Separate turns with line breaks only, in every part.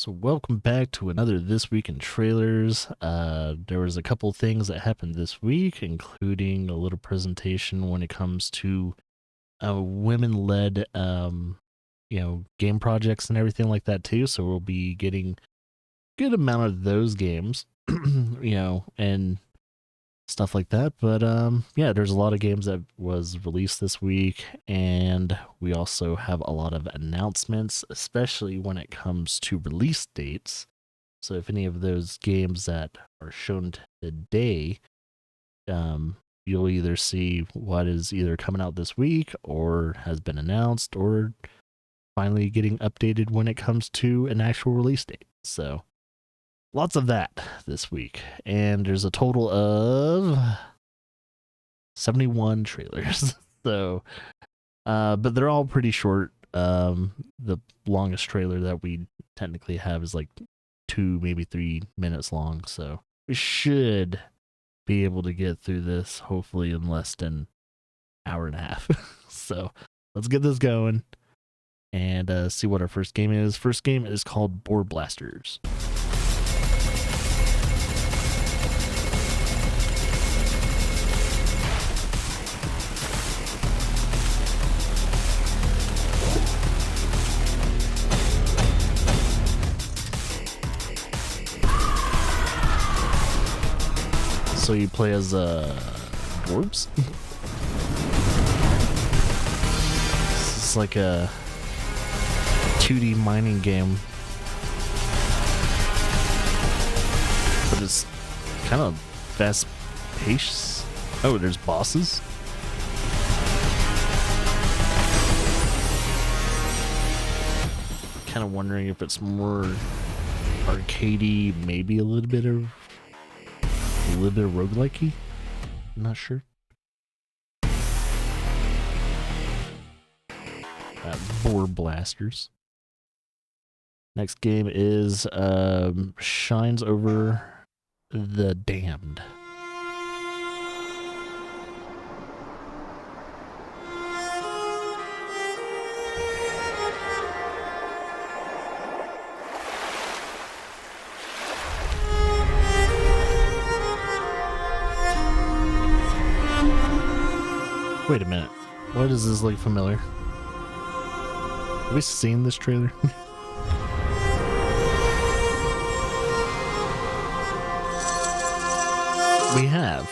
So welcome back to another This Week in Trailers. There was a couple things that happened this week, including a little presentation when it comes to women-led, game projects and everything like that too. So we'll be getting a good amount of those games, and stuff like that. But yeah, there's a lot of games that was released this week, and we also have a lot of announcements, especially when it comes to release dates. So if any of those games that are shown today, you'll either see what is either coming out this week or has been announced or finally getting updated when it comes to an actual release date. So lots of that this week. And there's a total of 71 trailers. So, but they're all pretty short. The longest trailer that we technically have is like 2, maybe 3 minutes long. So we should be able to get through this hopefully in less than an hour and a half. So let's get this going and see what our first game is. First game is called Board Blasters. So you play as dwarves? This is like a 2D mining game, but it's kind of fast paced. Oh, there's bosses. Kind of wondering if it's more arcadey, maybe a little bit of roguelike-y. I'm not sure. Board Blasters. Next game is Shines Over the Damned. Wait a minute. Why does this look familiar? Have we seen this trailer? We have.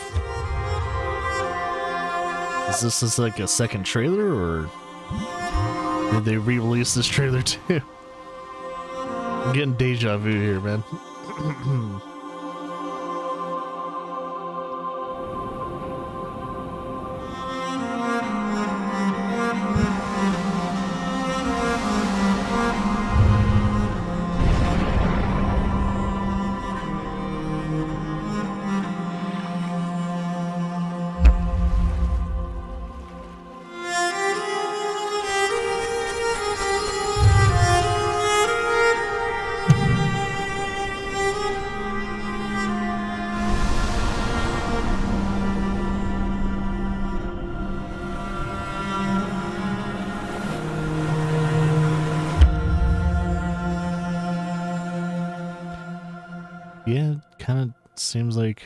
Is this just like a second trailer, or did they re-release this trailer too? I'm getting deja vu here, man. Yeah, kind of seems like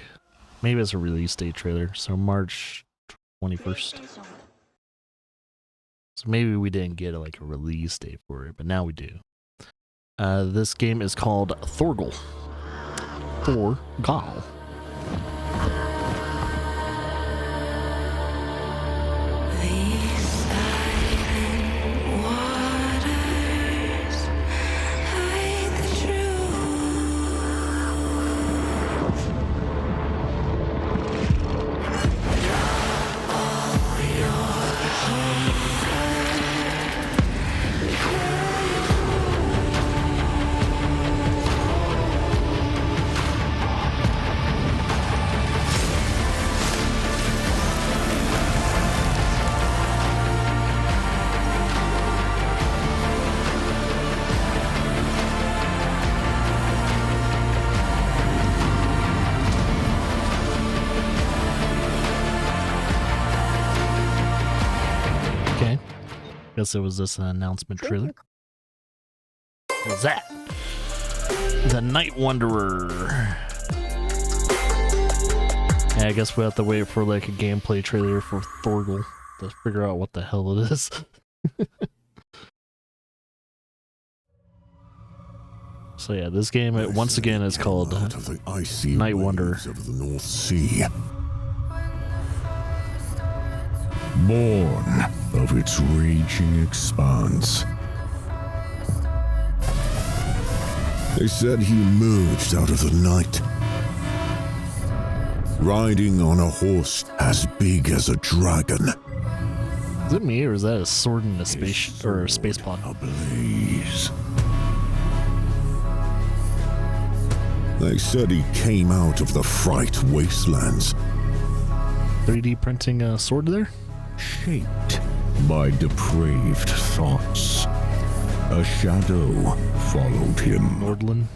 maybe it's a release date trailer. So March 21st. So maybe we didn't get like a release date for it, but now we do. This game is called Thorgal. Thorgal. Guess it was this announcement trailer. What was that? The Night Wanderer. Yeah, I guess we have to wait for like a gameplay trailer for Thorgal to figure out what the hell it is. So yeah, this game once again is called Night Wanderer.
Of the North Sea. Born of its raging expanse. They said he emerged out of the night, riding on a horse as big as a dragon.
Is it me, or is that a sword in a space or a space pod?
Ablaze. They said he came out of the Fright Wastelands,
3D printing a sword there?
shaped by depraved thoughts. A shadow followed him.
Nordland.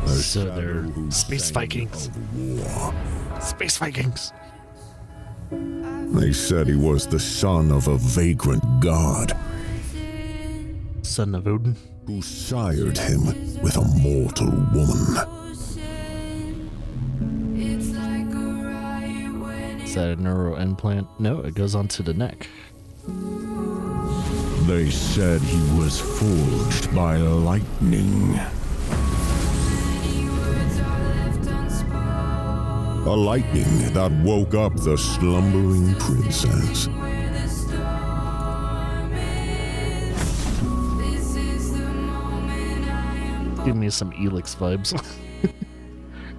A
So
shadow
they're
who
space
sang
Vikings.
of war.
Space Vikings.
They said he was the son of a vagrant god
Son of Odin.
who sired him with a mortal woman.
Is that a neural implant? No, it goes onto the neck.
They said he was forged by lightning. A lightning that woke up the slumbering princess.
Give me some Elix vibes.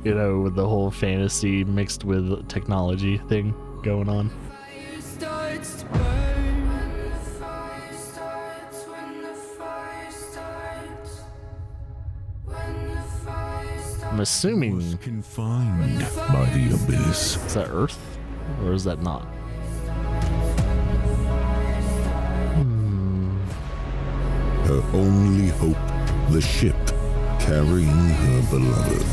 You know, with the whole fantasy mixed with technology thing going on. I'm assuming,
Was confined by the abyss.
is that Earth? Or is that not?
Her only hope, the ship carrying her beloved.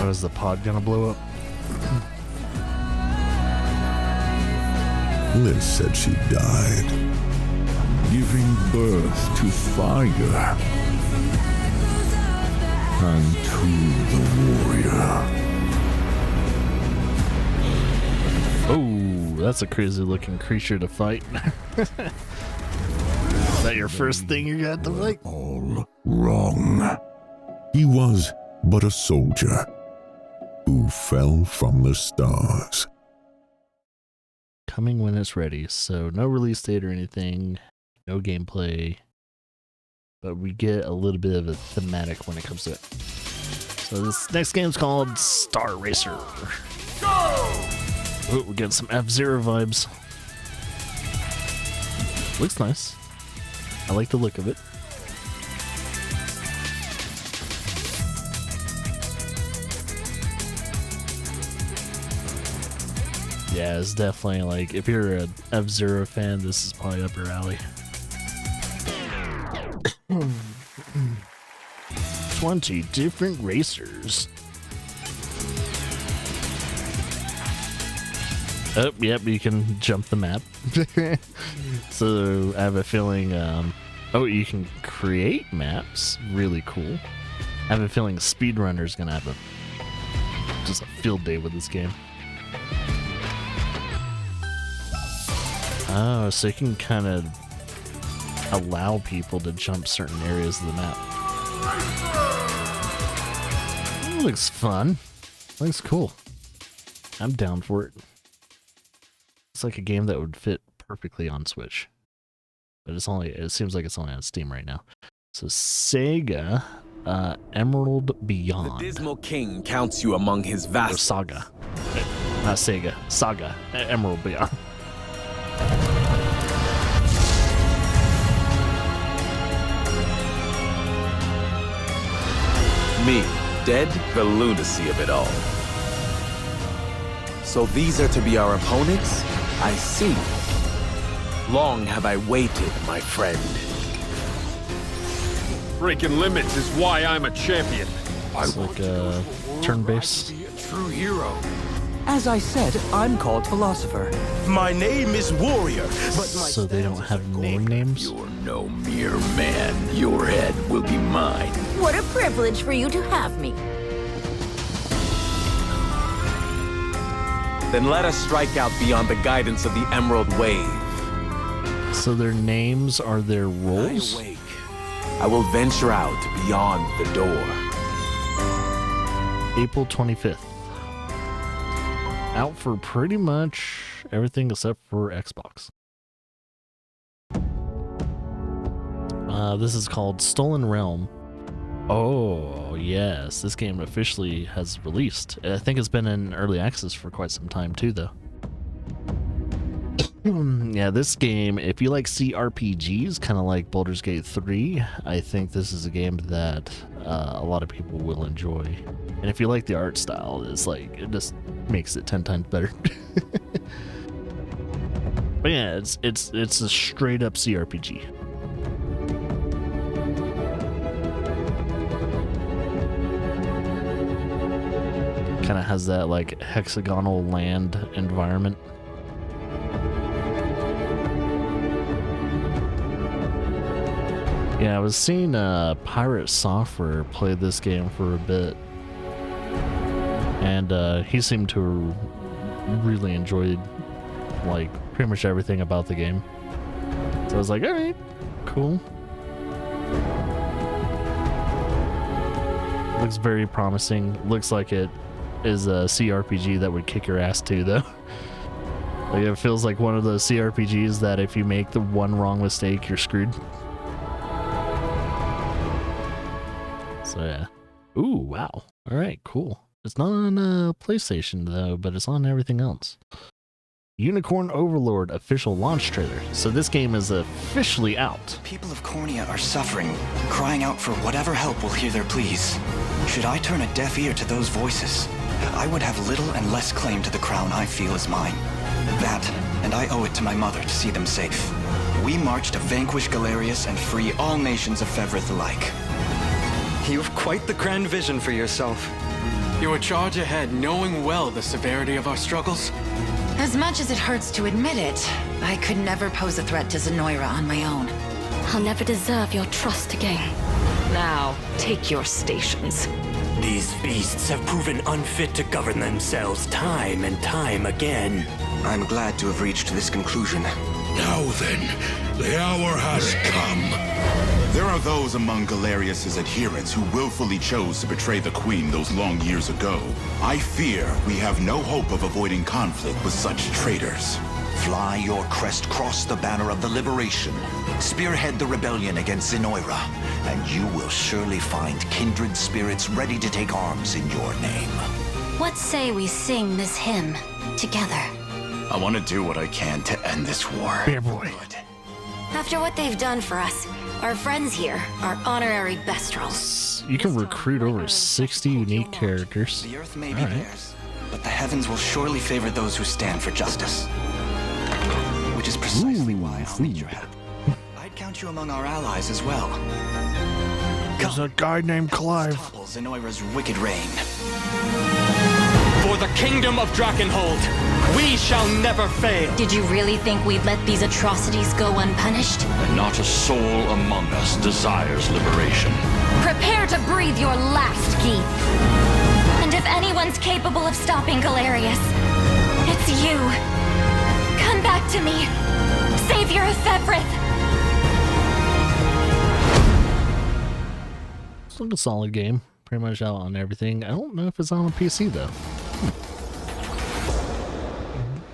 Oh, is the pod gonna blow up?
They said she died, giving birth to fire and to the warrior.
Oh, that's a crazy looking creature to fight. Is that your first thing you got to fight?
All wrong. He was but a soldier who fell from the stars.
Coming when it's ready, so no release date or anything, no gameplay, but we get a little bit of a thematic when it comes to it. So this next game's called Star Racer. Oh, we're getting some F-Zero vibes. Looks nice. I like the look of it. Yeah, it's definitely like, if you're an F-Zero fan, this is probably up your alley. 20 different racers. Oh, yep, you can jump the map. So I have a feeling, oh, you can create maps. Really cool. I have a feeling Speedrunner's gonna have just a field day with this game. Oh, so you can kind of allow people to jump certain areas of the map. That looks fun. Looks cool. I'm down for it. It's like a game that would fit perfectly on Switch. But it seems like it's only on Steam right now. So Sega, Emerald Beyond.
The Dismal King counts you among his
Or
vast...
Saga. Not Sega. Saga. Emerald Beyond.
Me, dead, the lunacy of it all. So these are to be our opponents? I see. Long have I waited, my friend.
Breaking limits is why I'm a champion.
It's like a turn-based.
True hero.
As I said, I'm called Philosopher.
My name is Warrior, but my
So they don't have names?
You're no mere man. Your head will be mine.
What a privilege for you to have me.
Then let us strike out beyond the guidance of the Emerald Wave.
So their names are their roles?
I awake. I will venture out beyond the door.
April 25th. Out for pretty much everything except for Xbox. This is called Stolen Realm. Oh, yes. This game officially has released. I think it's been in early access for quite some time too, though. Yeah, this game, if you like CRPGs, kind of like Baldur's Gate 3, I think this is a game that a lot of people will enjoy. And if you like the art style, it's like, it just makes it 10 times better. But yeah, it's a straight up CRPG. Kind of has that like hexagonal land environment. Yeah, I was seeing Pirate Software play this game for a bit, and he seemed to really enjoy like pretty much everything about the game. So I was like, all right, cool. Looks very promising. Looks like it is a CRPG that would kick your ass too, though. Like, it feels like one of those CRPGs that if you make the one wrong mistake, you're screwed. So yeah. Ooh, wow. All right, cool. It's not on PlayStation though, but it's on everything else. Unicorn Overlord official launch trailer. So this game is officially out.
People of Cornea are suffering, crying out for whatever help will hear their pleas. Should I turn a deaf ear to those voices, I would have little and less claim to the crown I feel is mine. That, and I owe it to my mother to see them safe. We march to vanquish Galerius and free all nations of Fevrith alike.
You've quite the grand vision for yourself.
You would charge ahead knowing well the severity of our struggles?
As much as it hurts to admit it, I could never pose a threat to Zenoira on my own.
I'll never deserve your trust again.
Now, take your stations.
These beasts have proven unfit to govern themselves time and time again.
I'm glad to have reached this conclusion.
Now then, the hour has come.
There are those among Galerius's adherents who willfully chose to betray the Queen those long years ago. I fear we have no hope of avoiding conflict with such traitors.
Fly your crest across the banner of the liberation. Spearhead the rebellion against Zenoira, and you will surely find kindred spirits ready to take arms in your name.
What say we sing this hymn together?
I want to do what I can to end this war.
Yeah, boy.
After what they've done for us, our friends here are honorary Bestrels.
You can recruit over 60 unique characters.
The earth may be theirs, but the heavens will surely favor those who stand for justice. Which is precisely why I'll need your help. I'd count you among our allies as well.
There's a guy named Clive.
Topple Zenoira's wicked reign.
For the kingdom of Drakenhold, we shall never fail.
Did you really think we'd let these atrocities go unpunished?
And not a soul among us desires liberation.
Prepare to breathe your last, Keith. And if anyone's capable of stopping Galerius, it's you. Come back to me, savior of Fevrith.
It's like a solid game. Pretty much out on everything. I don't know if it's on PC though.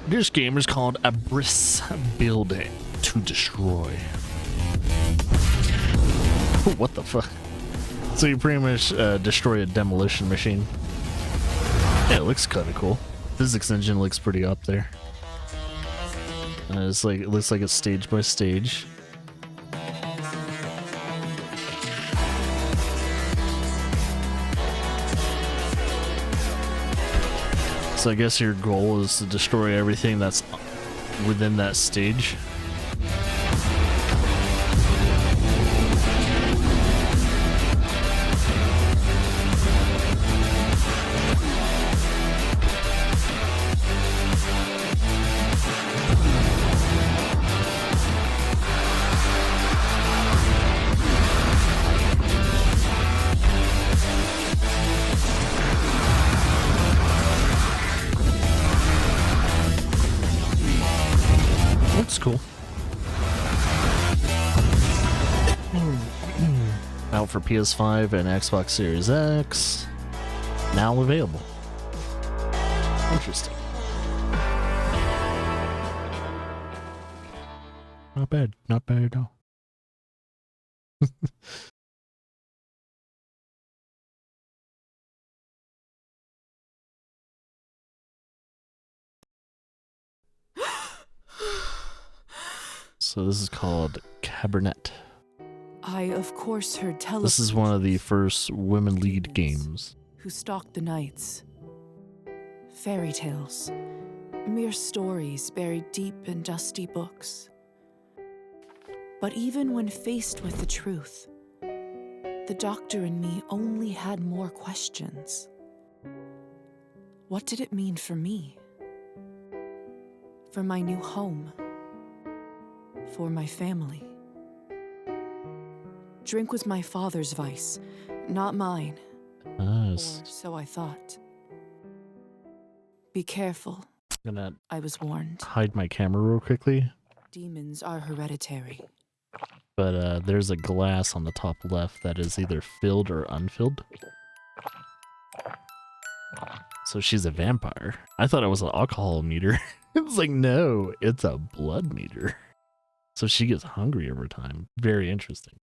This game is called Abyss Building to Destroy. What the fuck? So you pretty much destroy a demolition machine. Yeah, it looks kind of cool. Physics engine looks pretty up there. It's like, it looks like it's stage by stage. So I guess your goal is to destroy everything that's within that stage. for PS5 and Xbox Series X. Now available. Interesting. Not bad. Not bad at all. So this is called Cabernet.
I, of course, heard tell
This is one of the first women lead games.
who stalked the nights. Fairy tales. Mere stories buried deep in dusty books. But even when faced with the truth, the doctor in me only had more questions. What did it mean for me? For my new home? For my family? Drink was my father's vice, not mine. Or so I thought. Be careful.
Gonna
I was warned.
hide my camera real quickly.
Demons are hereditary.
But there's a glass on the top left that is either filled or unfilled. So she's a vampire. I thought it was an alcohol meter. It's like, no, it's a blood meter. So she gets hungry over time. Very interesting.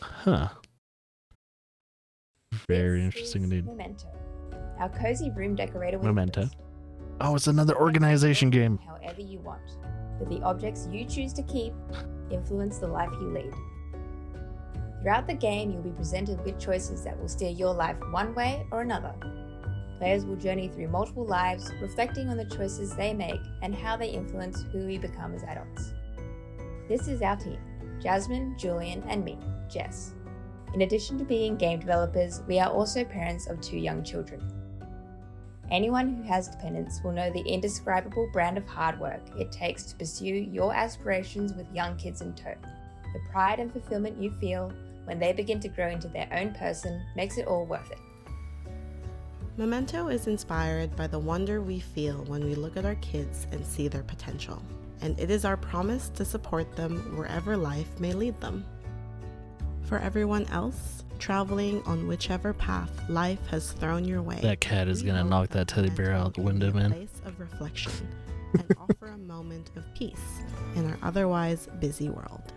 Huh. Very interesting indeed.
Memento, our cozy room decorator with
Memento. Oh, it's another organization game.
however you want, but the objects you choose to keep influence the life you lead. Throughout the game, you'll be presented with choices that will steer your life one way or another. Players will journey through multiple lives, reflecting on the choices they make and how they influence who we become as adults. This is our team, Jasmine, Julian, and me, Jess. In addition to being game developers, we are also parents of 2 young children. Anyone who has dependents will know the indescribable brand of hard work it takes to pursue your aspirations with young kids in tow. The pride and fulfillment you feel when they begin to grow into their own person makes it all worth it.
Memento is inspired by the wonder we feel when we look at our kids and see their potential, and it is our promise to support them wherever life may lead them. For everyone else, traveling on whichever path life has thrown your way,
That cat is gonna knock that teddy bear out the window, man.
place of reflection and offer a moment of peace in our otherwise busy world.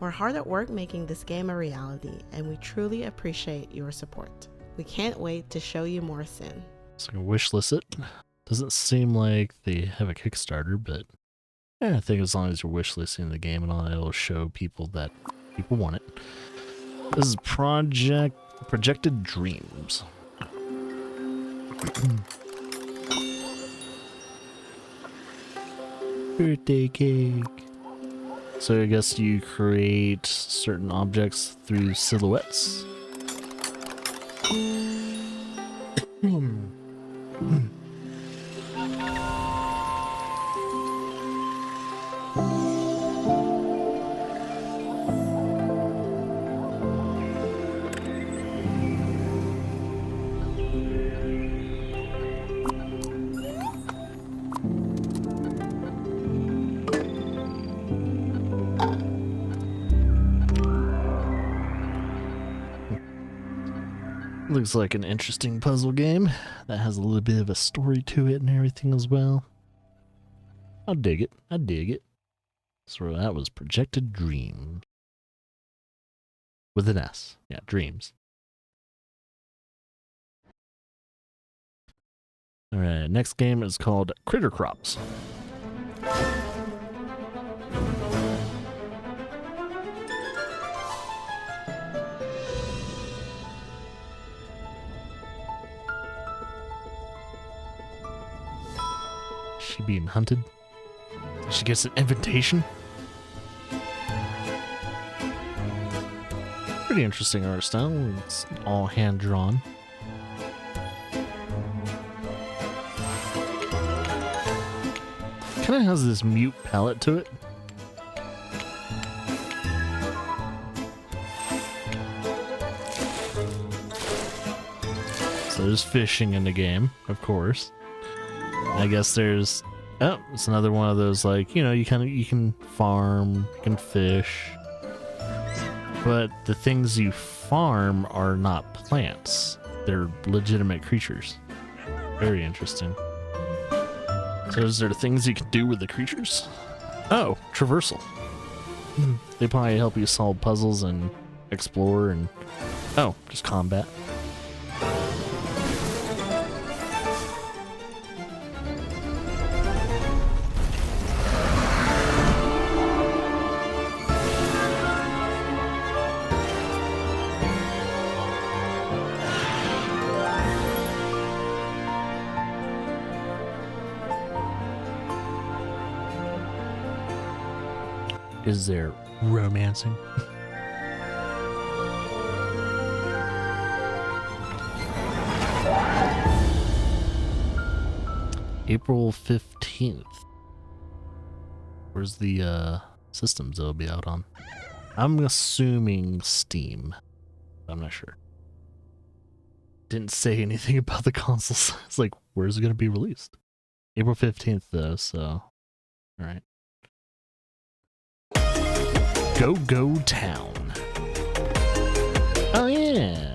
We're hard at work making this game a reality, and we truly appreciate your support. We can't wait to show you more soon.
So I can wish list it. Doesn't seem like they have a Kickstarter, but I think as long as you're wish listing the game and all, it'll show people that people want it. This is Projected Dreams. Birthday cake. So I guess you create certain objects through silhouettes. Looks like an interesting puzzle game that has a little bit of a story to it and everything as well. I'll dig it. I dig it. So that was Projected Dreams. With an S. Yeah, Dreams. Alright, next game is called Critter Crops. She being hunted? She gets an invitation? Pretty interesting art style. It's all hand drawn. Kind of has this mute palette to it. So there's fishing in the game, of course. I guess there's, oh, it's another one of those, like, you know, you can farm, you can fish. but the things you farm are not plants. They're legitimate creatures. Very interesting. So is there things you can do with the creatures? Oh, traversal. They probably help you solve puzzles and explore and... Oh, just combat. Is there romancing? April 15th. Where's the systems it'll be out on? I'm assuming Steam. I'm not sure. Didn't say anything about the consoles. It's like, where's it going to be released? April 15th though, so... Alright. Go Town. Oh yeah,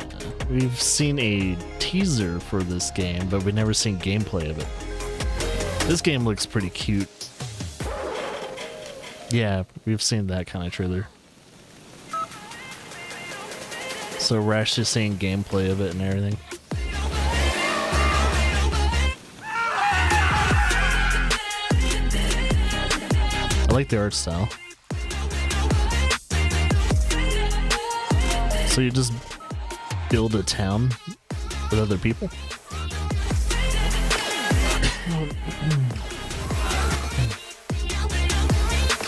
we've seen a teaser for this game, but we've never seen gameplay of it. This game looks pretty cute. Yeah, we've seen that kind of trailer. So we're actually seeing gameplay of it and everything. I like the art style. So you just build a town with other people?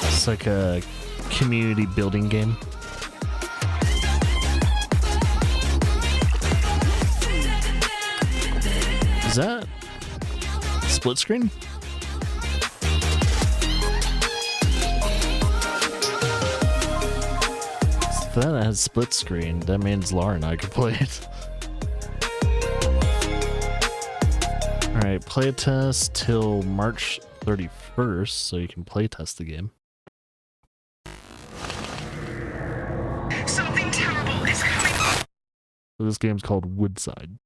It's like a community building game. Is that split screen? If that has split screen, that means Laura and I could play it. Alright, play test till March 31st, so you can play test the game.
Something terrible is coming.
So this game's called Woodside.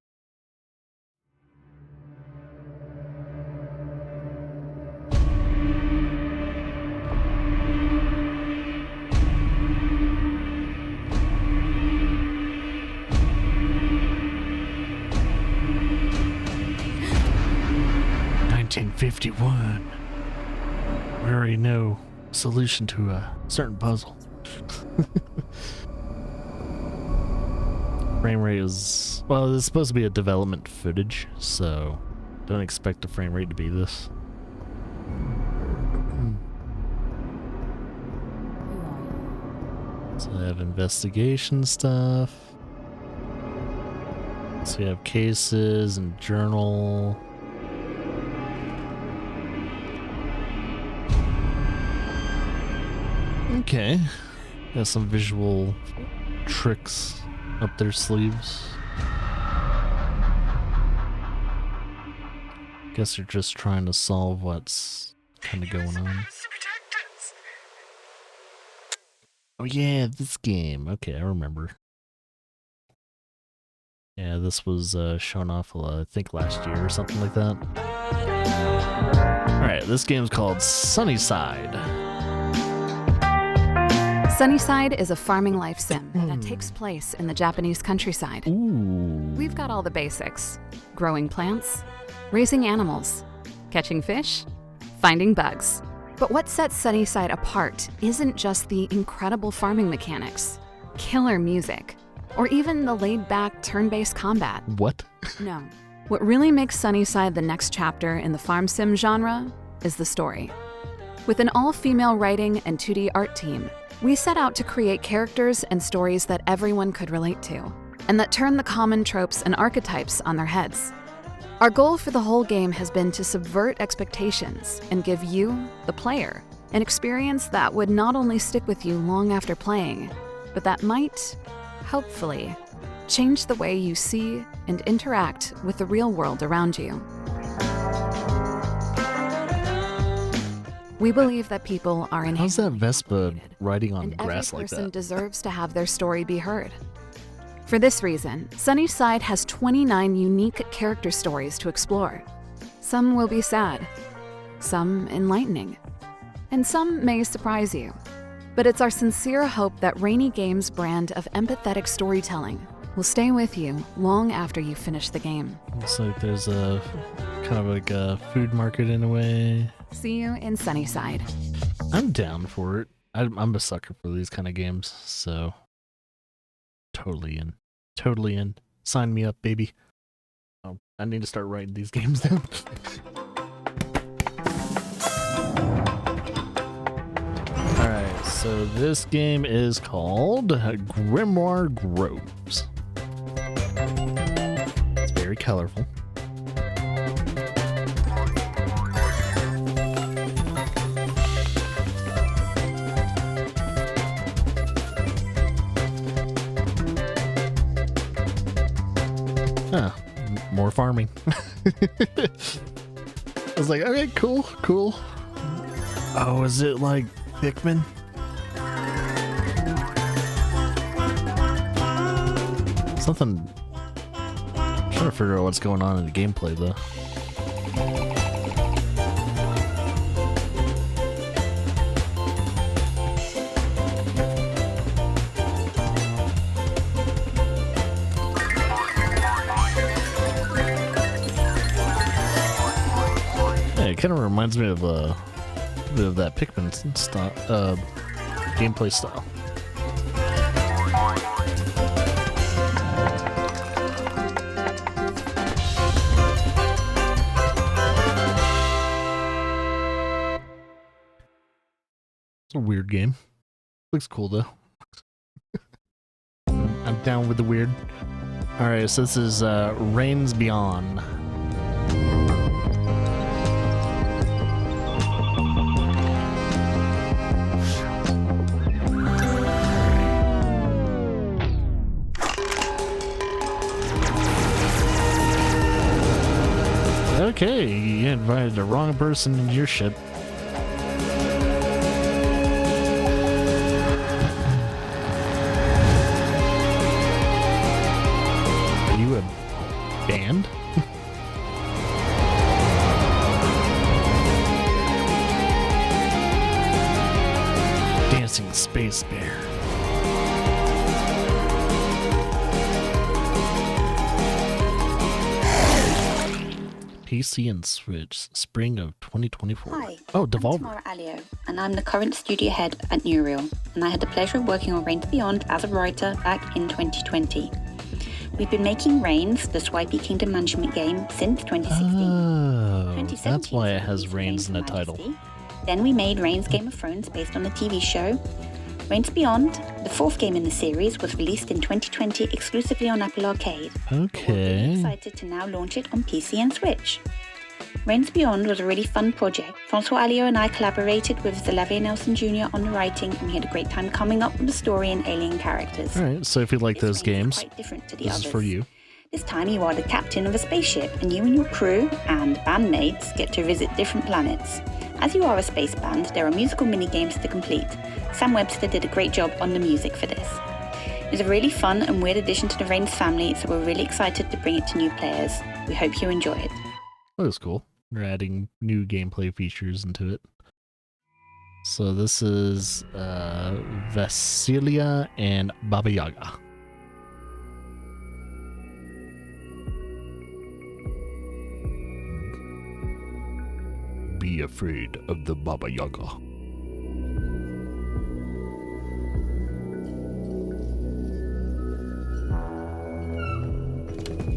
$1951. We already know solution to a certain puzzle. Frame rate is, well, it's supposed to be a development footage, so don't expect the frame rate to be this. So I have investigation stuff. So we have cases and journal. Okay, got some visual tricks up their sleeves. Guess they're just trying to solve what's kind of going on. Oh yeah, this game. Okay, I remember. Yeah, this was shown off, I think, last year or something like that. Alright, this game's called Sunnyside.
Sunnyside is a farming life sim that takes place in the Japanese countryside.
Ooh.
We've got all the basics: growing plants, raising animals, catching fish, finding bugs. But what sets Sunnyside apart isn't just the incredible farming mechanics, killer music, or even the laid-back turn-based combat.
What?
No. What really makes Sunnyside the next chapter in the farm sim genre is the story. With an all-female writing and 2D art team, we set out to create characters and stories that everyone could relate to, and that turn the common tropes and archetypes on their heads. Our goal for the whole game has been to subvert expectations and give you, the player, an experience that would not only stick with you long after playing, but that might, hopefully, change the way you see and interact with the real world around you. We believe that people are
How's that
inherently
Vespa
complicated,
riding on
and
grass
every
like
person
that?
deserves to have their story be heard. For this reason, Sunnyside has 29 unique character stories to explore. Some will be sad, some enlightening, and some may surprise you. But it's our sincere hope that Rainy Games' brand of empathetic storytelling will stay with you long after you finish the game.
Looks like there's a kind of like a food market in a way.
See you in Sunnyside.
I'm down for it. I'm a sucker for these kind of games, so totally in. Totally in. Sign me up, baby. Oh, I need to start writing these games down. Alright, so this game is called Grimoire Groves. It's very colorful. Huh, more farming. I was like, okay, cool. Oh, is it like Pikmin? Something. I'm trying to figure out what's going on in the gameplay though. It kind of reminds me of that Pikmin style, gameplay style. It's a weird game. Looks cool though. I'm down with the weird. All right, so this is Reigns Beyond. Okay, you invited the wrong person into your ship. Are you a band? Dancing Space Bear. PC and Switch, spring of 2024.
Hi,
oh,
I'm
Devolver.
Tamara Alio, and I'm the current studio head at Newreal, and I had the pleasure of working on Reigns Beyond as a writer back in 2020. We've been making Reigns, the swipey kingdom management game, since 2016.
Oh, that's why it has Reigns in the title.
Then we made Reigns Game of Thrones based on the TV show. Reigns Beyond, the fourth game in the series, was released in 2020 exclusively on Apple Arcade.
Okay.
We're really excited to now launch it on PC and Switch. Reigns Beyond was a really fun project. Francois Alliot and I collaborated with Xavier Nelson Jr. on the writing, and we had a great time coming up with the story and alien characters.
Alright, so if you like those games,
quite different to the
this
others.
is for you.
This time you are the captain of a spaceship, and you and your crew and bandmates get to visit different planets. As you are a space band, there are musical mini-games to complete. Sam Webster did a great job on the music for this. It was a really fun and weird addition to the Reigns family, so we're really excited to bring it to new players. We hope you enjoy it.
That was cool. They're adding new gameplay features into it. So this is Vasilia and Baba Yaga. Be afraid of the Baba Yaga.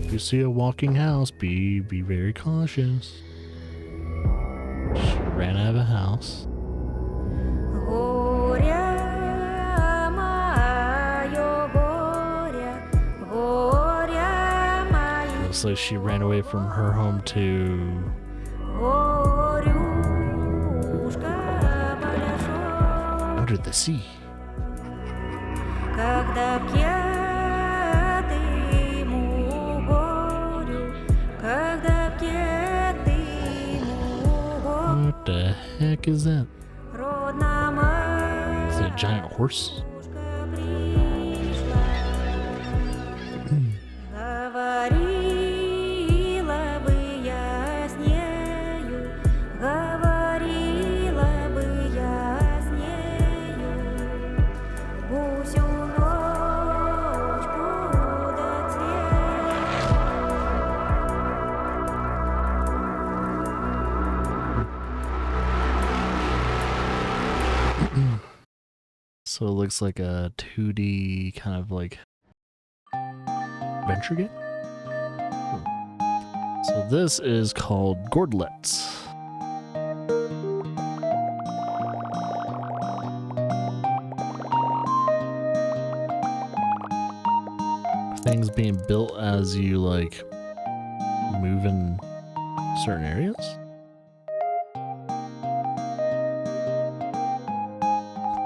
If you see a walking house, be very cautious. She ran out of a house. Looks like she ran away from her home to under the sea. The heck is that? Is it a giant horse? So it looks like a 2D kind of like adventure game. So this is called Gordlets. Things being built as you like move in certain areas.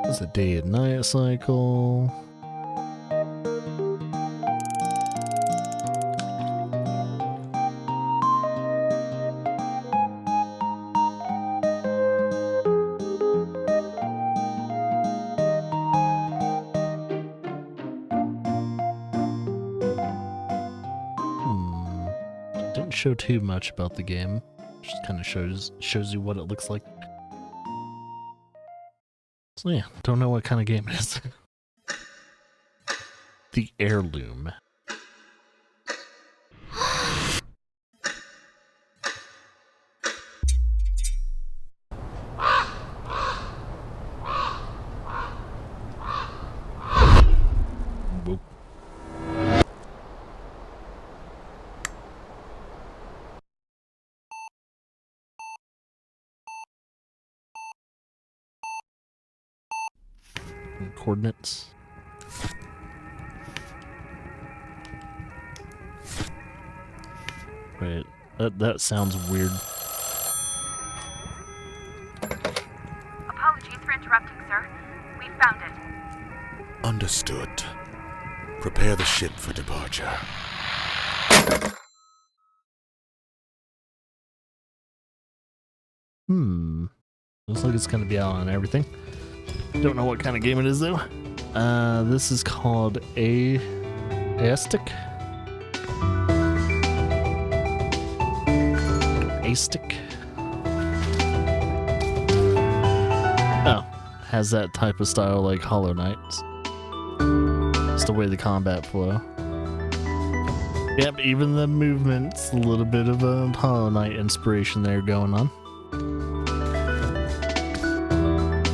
It's a day and night cycle. Didn't show too much about the game. Just kind of shows you what it looks like. So yeah, don't know what kind of game it is. The Heirloom. Whoop. Coordinates. Right, that sounds weird.
Apologies for interrupting, sir. We found it.
Understood. Prepare the ship for departure.
Looks like it's gonna be out on everything. Don't know what kind of game it is though. This is called Aistic. Oh, has that type of style like Hollow Knight. It's the way the combat flow. Yep, even the movement's a little bit of a Hollow Knight inspiration there going on.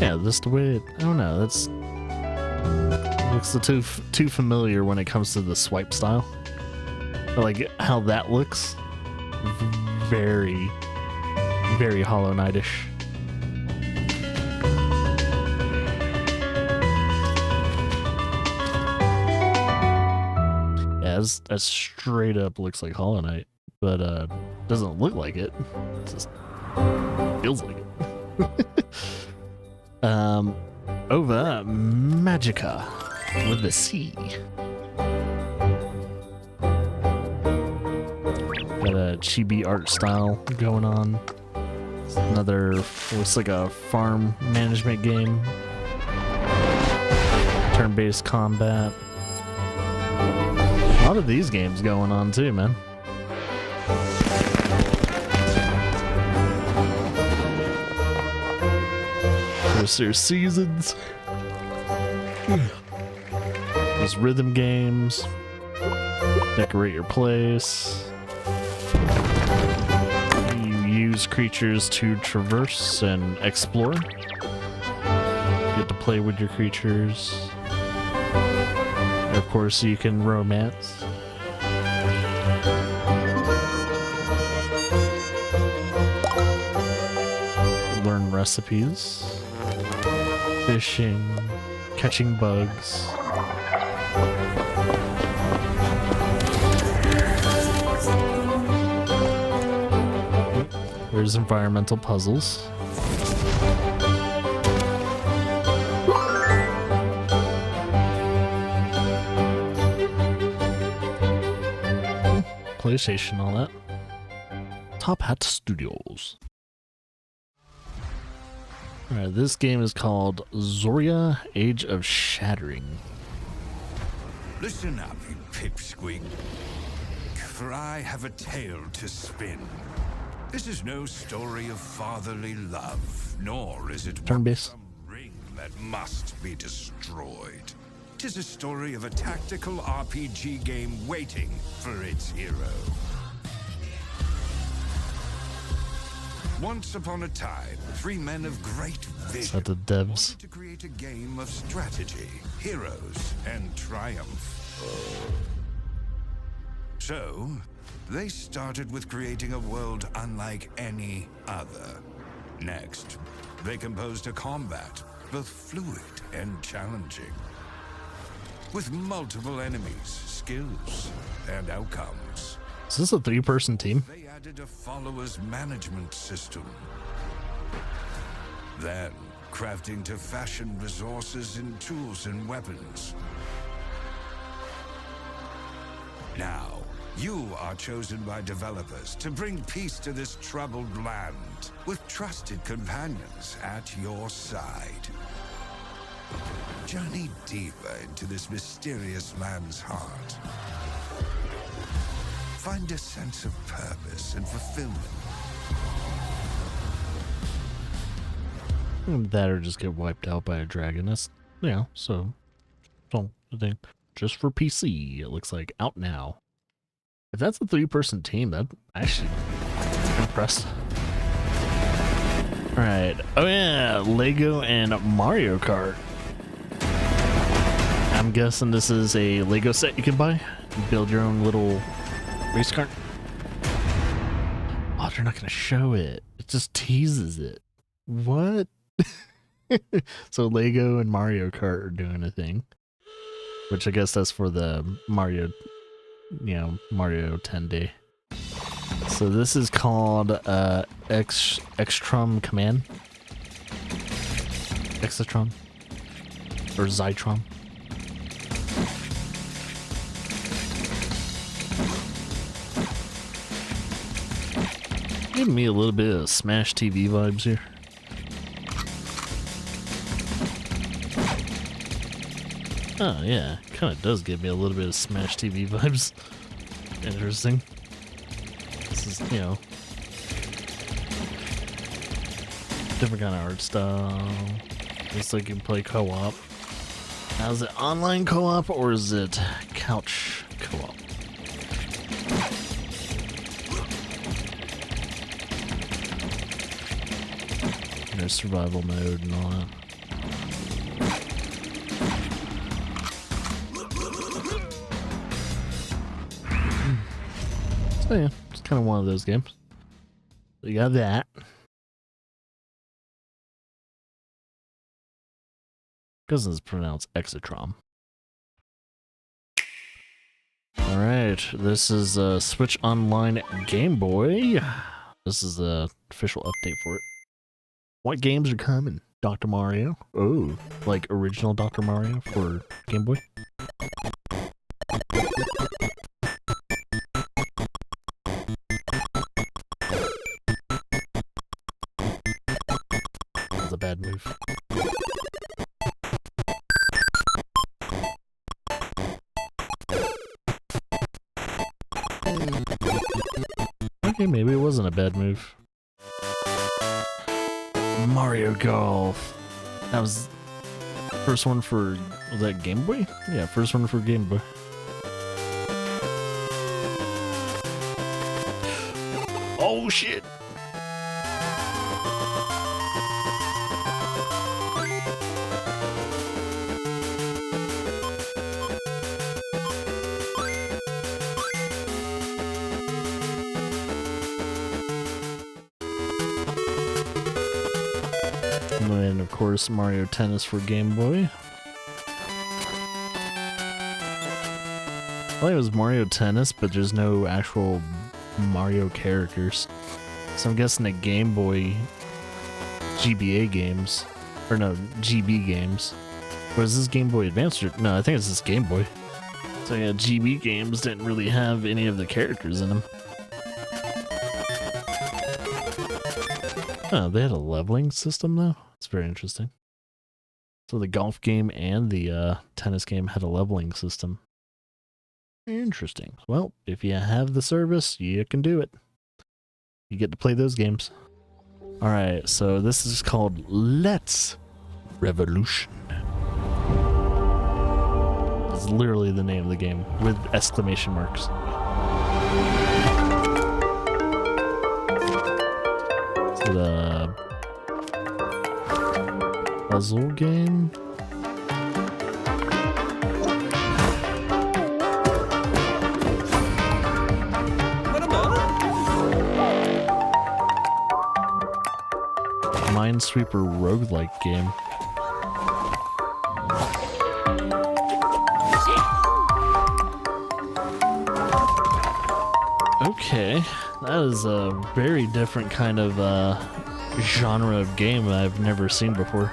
Yeah, just the way it, I don't know, that's looks too familiar when it comes to the swipe style. Like how that looks. Very, very Hollow Knight-ish. Yeah, that straight up looks like Hollow Knight, but doesn't look like it. It just feels like it. Over Magica with the C. Got a chibi art style going on. Another, looks like a farm management game. Turn-based combat. A lot of these games going on too, man. There's seasons. There's rhythm games. Decorate your place. You use creatures to traverse and explore. You get to play with your creatures. And of course, you can romance. Learn recipes. Fishing, catching bugs. There's environmental puzzles. PlayStation, all that. Top Hat Studios. Alright, this game is called Zoria Age of Shattering.
Listen up, you pipsqueak, for I have a tale to spin. This is no story of fatherly love, nor is it
Turn base.
some ring that must be destroyed. 'Tis a story of a tactical RPG game waiting for its hero. Once upon a time, three men of great vision
At the devs.
wanted to create a game of strategy, heroes, and triumph. So, they started with creating a world unlike any other. Next, they composed a combat, both fluid and challenging, with multiple enemies, skills, and outcomes.
Is this a 3-person team?
They added a followers management system. Then, crafting to fashion resources in tools and weapons. Now, you are chosen by developers to bring peace to this troubled land, with trusted companions at your side. Journey deeper into this mysterious land's heart. Find a sense of purpose and fulfillment.
That or just get wiped out by a dragon. That's, so the thing. Just for PC, it looks like out now. If that's a 3-person team, that actually I'm impressed. Alright. Oh yeah, Lego and Mario Kart. I'm guessing this is a Lego set you can buy. Build your own little race car. Oh, they're not gonna show it. It just teases it. What? So Lego and Mario Kart are doing a thing. Which I guess that's for the Mario 10 day. So this is called Extrum Command. Exatron. Or Zytron. Giving me a little bit of Smash TV vibes here. Oh yeah, kind of does give me a little bit of Smash TV vibes. Interesting. This is, different kind of art style. Looks like you can play co-op. Now is it online co-op or is it couch co-op? There's survival mode and all that. So yeah, it's kind of one of those games. So you got that. Because it's pronounced Exatron. Alright, this is a Switch Online Game Boy. This is the official update for it. What games are coming? Dr. Mario. Oh, like original Dr. Mario for Game Boy? That's a bad move. Okay, maybe it wasn't a bad move. Mario Golf. That was first one for, was that Game Boy? Yeah, first one for Game Boy. Oh shit. And of course, Mario Tennis for Game Boy. I thought it was Mario Tennis, but there's no actual Mario characters. So I'm guessing the Game Boy GBA games, or no, GB games. Or is this Game Boy Advance? No, I think it's this Game Boy. So yeah, GB games didn't really have any of the characters in them. Oh, they had a leveling system though? It's very interesting. So the golf game and the tennis game had a leveling system. Interesting. Well, if you have the service, you can do it. You get to play those games. Alright, so this is called Let's Revolution. It's literally the name of the game with exclamation marks. Is it a puzzle game? Minesweeper roguelike game. Okay, that is a very different kind of genre of game I've never seen before.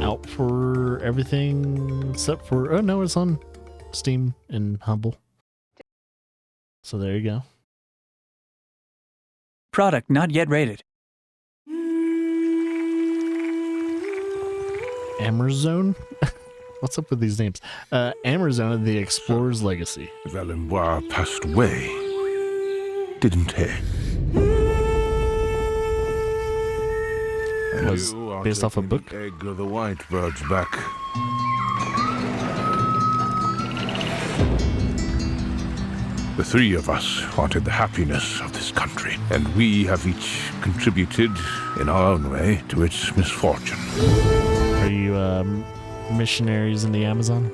Out for everything except for, oh no, it's on Steam and Humble. So there you go.
Product not yet rated.
Amazon? What's up with these names? Amazon, the Explorer's Legacy.
Valenois passed away, didn't he?
It was based off a book?
Egg of the white bird's back. The three of us wanted the happiness of this country, and we have each contributed in our own way to its misfortune.
Are you missionaries in the Amazon?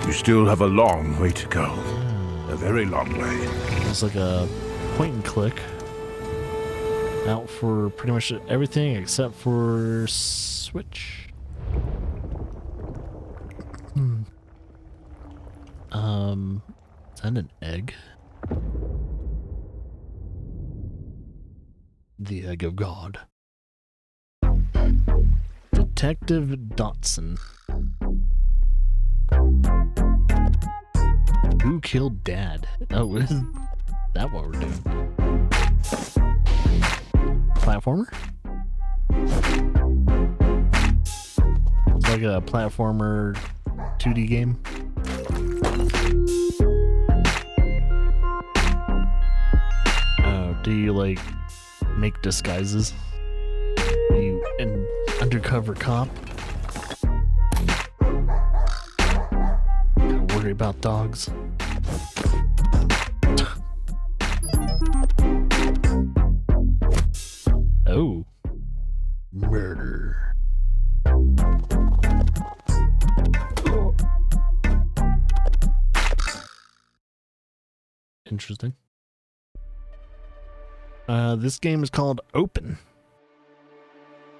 You still have a long way to go. A very long way.
It's like a point and click. Out for pretty much everything except for Switch. Is that an egg? The egg of God. Detective Dotson. Who killed Dad? Oh, is that what we're doing? Platformer? It's like a platformer 2D game. Do you like make disguises? Are you an undercover cop? Gotta worry about dogs. Oh. Murder. Interesting. This game is called Open.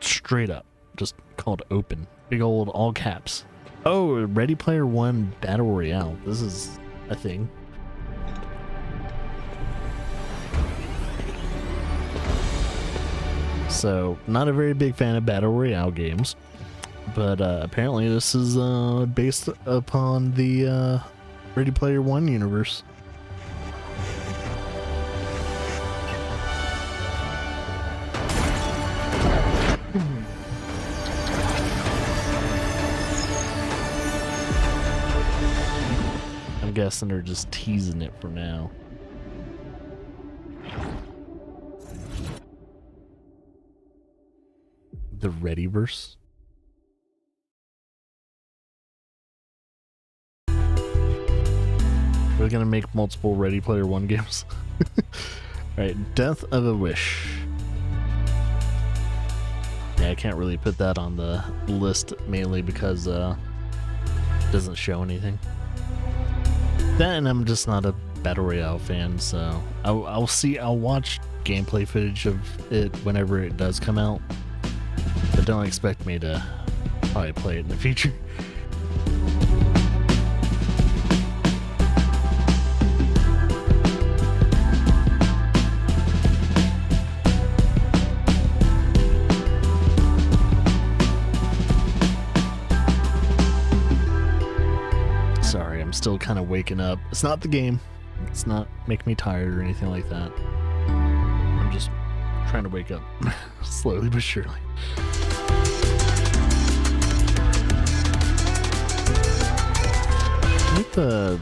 Straight up. Just called Open. Big old all caps. Oh, Ready Player One Battle Royale. This is a thing. So, not a very big fan of Battle Royale games. But apparently this is based upon the Ready Player One universe. I'm guessing they're just teasing it for now. The Readyverse? We're gonna make multiple Ready Player One games. Alright, Death of a Wish. Yeah, I can't really put that on the list mainly because it doesn't show anything. Then I'm just not a Battle Royale fan, so I'll watch gameplay footage of it whenever it does come out. But don't expect me to probably play it in the future. still kind of waking up. It's not the game. It's not making me tired or anything like that. I'm just trying to wake up slowly but surely. I like the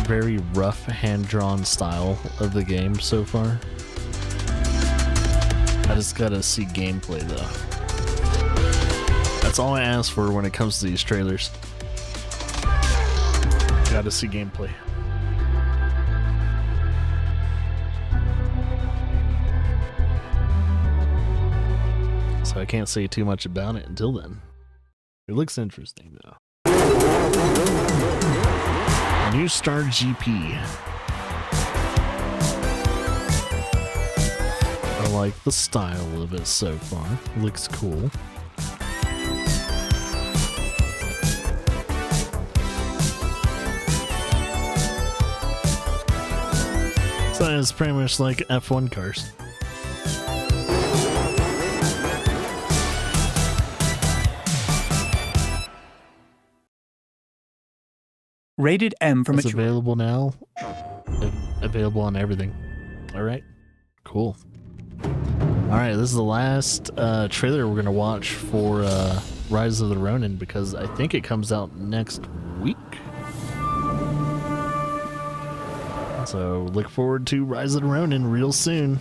very rough hand-drawn style of the game so far. I just gotta see gameplay though. That's all I ask for when it comes to these trailers. Gotta see gameplay. So I can't say too much about it until then. It looks interesting though. New Star GP. I like the style of it so far. Looks cool. So it's pretty much like F1 cars.
Rated M for
it's
mature.
Available now. Available on everything. All right. Cool. All right. This is the last trailer we're gonna watch for Rise of the Ronin because I think it comes out next week. So look forward to Rise of the Ronin real soon.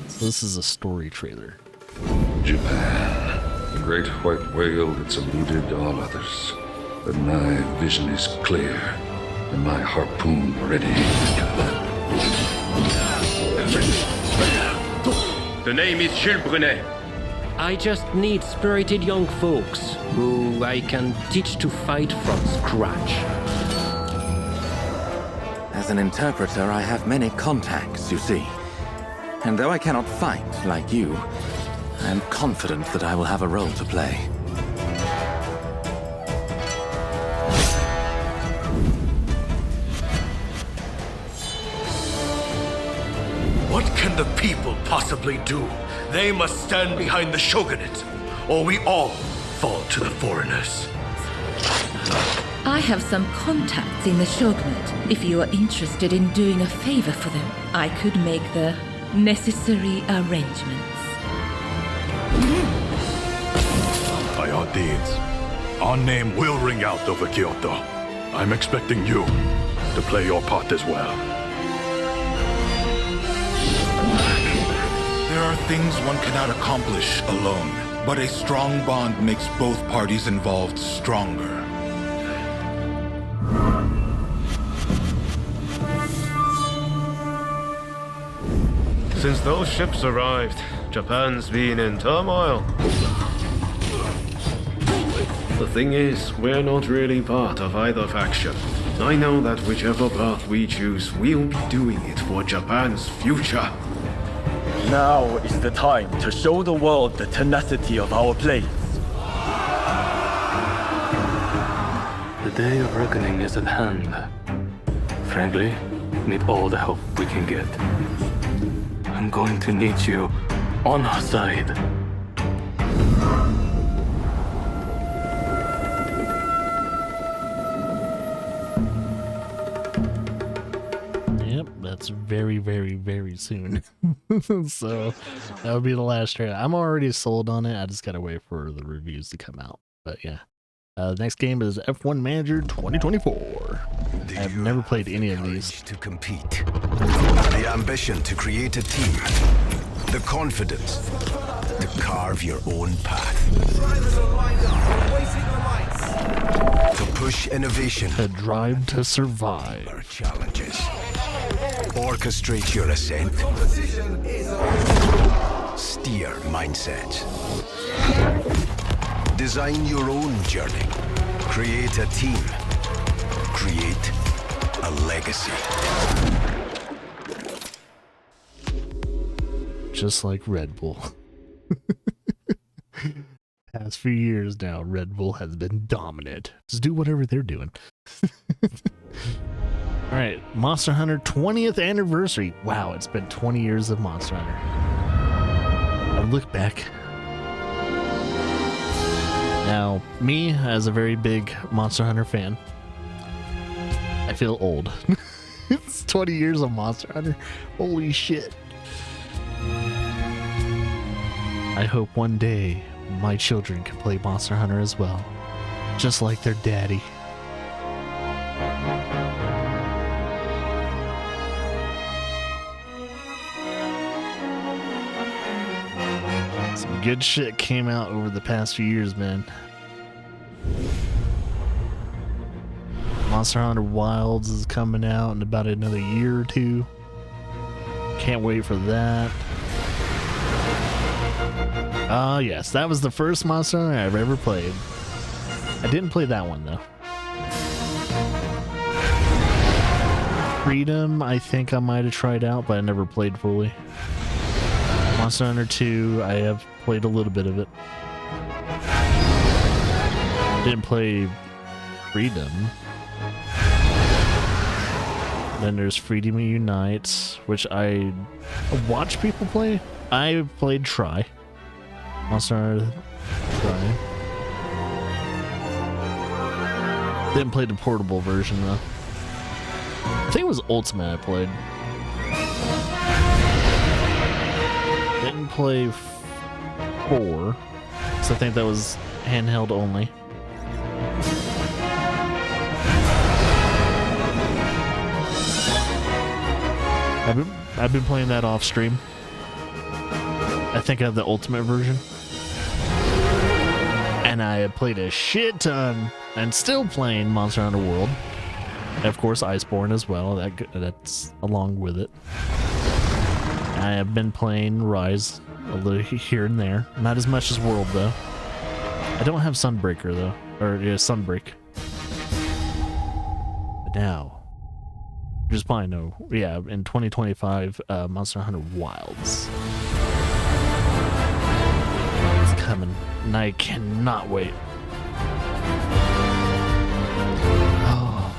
So this is a story trailer.
Japan, the great white whale that's eluded all others. But my vision is clear, and my harpoon ready.
The name is Jules Brunet. I just need spirited young folks who I can teach to fight from scratch.
As an interpreter, I have many contacts, you see. And though I cannot fight like you, I am confident that I will have a role to play.
What can the people possibly do? They must stand behind the shogunate, or we all fall to the foreigners.
I have some contacts in the shogunate. If you are interested in doing a favor for them, I could make the necessary arrangements.
By all deeds, our name will ring out over Kyoto. I'm expecting you to play your part as well.
There are things one cannot accomplish alone, but a strong bond makes both parties involved stronger.
Since those ships arrived, Japan's been in turmoil. The thing is, we're not really part of either faction. I know that whichever path we choose, we'll be doing it for Japan's future.
Now is the time to show the world the tenacity of our place.
The day of reckoning is at hand. Frankly, we need all the help we can get. I'm going to need you on our side.
Yep, that's very, very, very soon. So that would be the last trailer. I'm already sold on it. I just gotta wait for the reviews to come out. But yeah. The next game is F1 Manager 2024. I've never played any of these.
To compete, the ambition to create a team, the confidence to carve your own path, to push innovation,
a drive to survive,
challenges, orchestrate your ascent, steer mindsets. Design your own journey. Create a team. Create a legacy.
Just like Red Bull. Past few years now, Red Bull has been dominant. Just do whatever they're doing. Alright, Monster Hunter 20th anniversary. Wow, it's been 20 years of Monster Hunter. I look back Now, me, as a very big Monster Hunter fan, I feel old. It's 20 years of Monster Hunter. Holy shit. I hope one day my children can play Monster Hunter as well, just like their daddy. Some good shit came out over the past few years, man. Monster Hunter Wilds is coming out in about another year or two. Can't wait for that. Yes, that was the first Monster Hunter I've ever played. I didn't play that one though. Freedom, I think I might have tried out, but I never played fully. Monster Hunter 2, I have played a little bit of it. Didn't play Freedom. Then there's Freedom Unites, which I watch people play. I played Try. Monster Hunter Try. Didn't play the portable version though. I think it was Ultimate I played. Didn't play 4, so I think that was handheld only. I've been playing that off stream. I think I have the Ultimate version. And I have played a shit ton and still playing Monster Hunter World. And of course Iceborne as well, that's along with it. I have been playing Rise a little here and there. Not as much as World though. I don't have Sunbreaker though. Or yeah, Sunbreak. But now, you just probably know, yeah, in 2025, Monster Hunter Wilds. It's coming, and I cannot wait. Oh.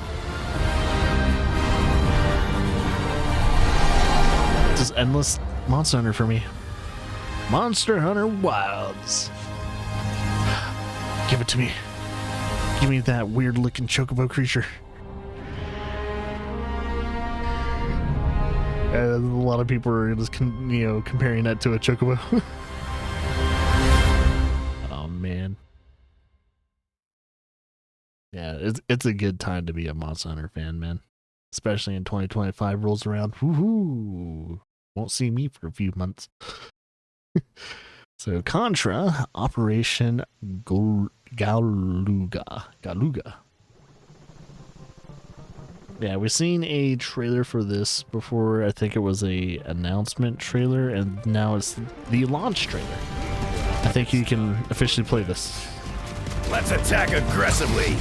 Just endless Monster Hunter for me. Monster Hunter Wilds. Give it to me. Give me that weird looking chocobo creature. A lot of people are just, comparing that to a chocobo. Oh man, yeah, it's a good time to be a Monster Hunter fan, man. Especially in 2025 rolls around. Woohoo! Won't see me for a few months. So Contra Operation Galuga. Yeah, we've seen a trailer for this before. I think it was a announcement trailer, and now it's the launch trailer. I think you can officially play this.
Let's attack aggressively.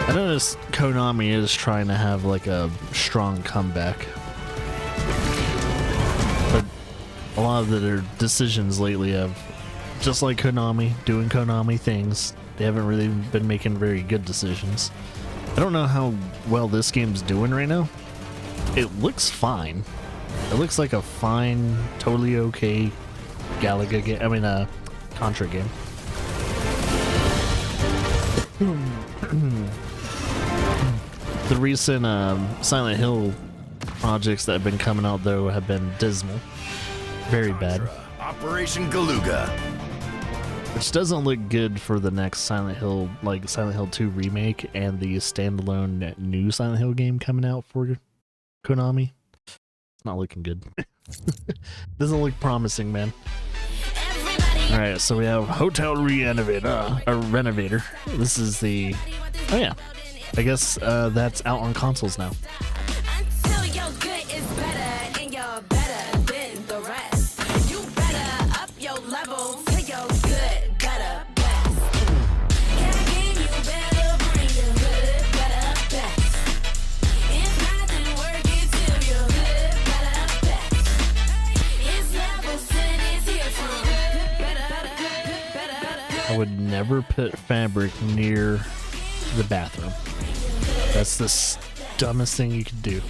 I noticed Konami is trying to have like a strong comeback, but a lot of their decisions lately have, just like Konami, doing Konami things. They haven't really been making very good decisions. I don't know how well this game's doing right now. It looks fine. It looks like a fine, totally okay Galaga game. I mean, Contra game. The recent Silent Hill projects that have been coming out though have been dismal. Very bad.
Operation Galuga.
Which doesn't look good for the next Silent Hill, like Silent Hill 2 remake and the standalone new Silent Hill game coming out for Konami. It's not looking good. Doesn't look promising, man. Alright, so we have Hotel Renovator. This is the... Oh yeah. I guess that's out on consoles now. I would never put fabric near the bathroom. That's the dumbest thing you could do.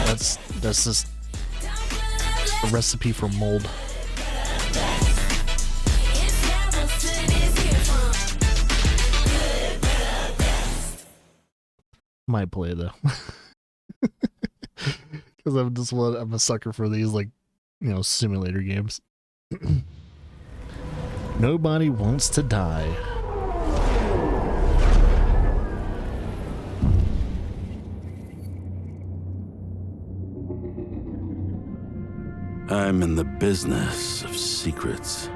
That's just a recipe for mold. Might play though. Because I'm a sucker for these, like, you know, simulator games. Nobody wants to die.
I'm in the business of secrets.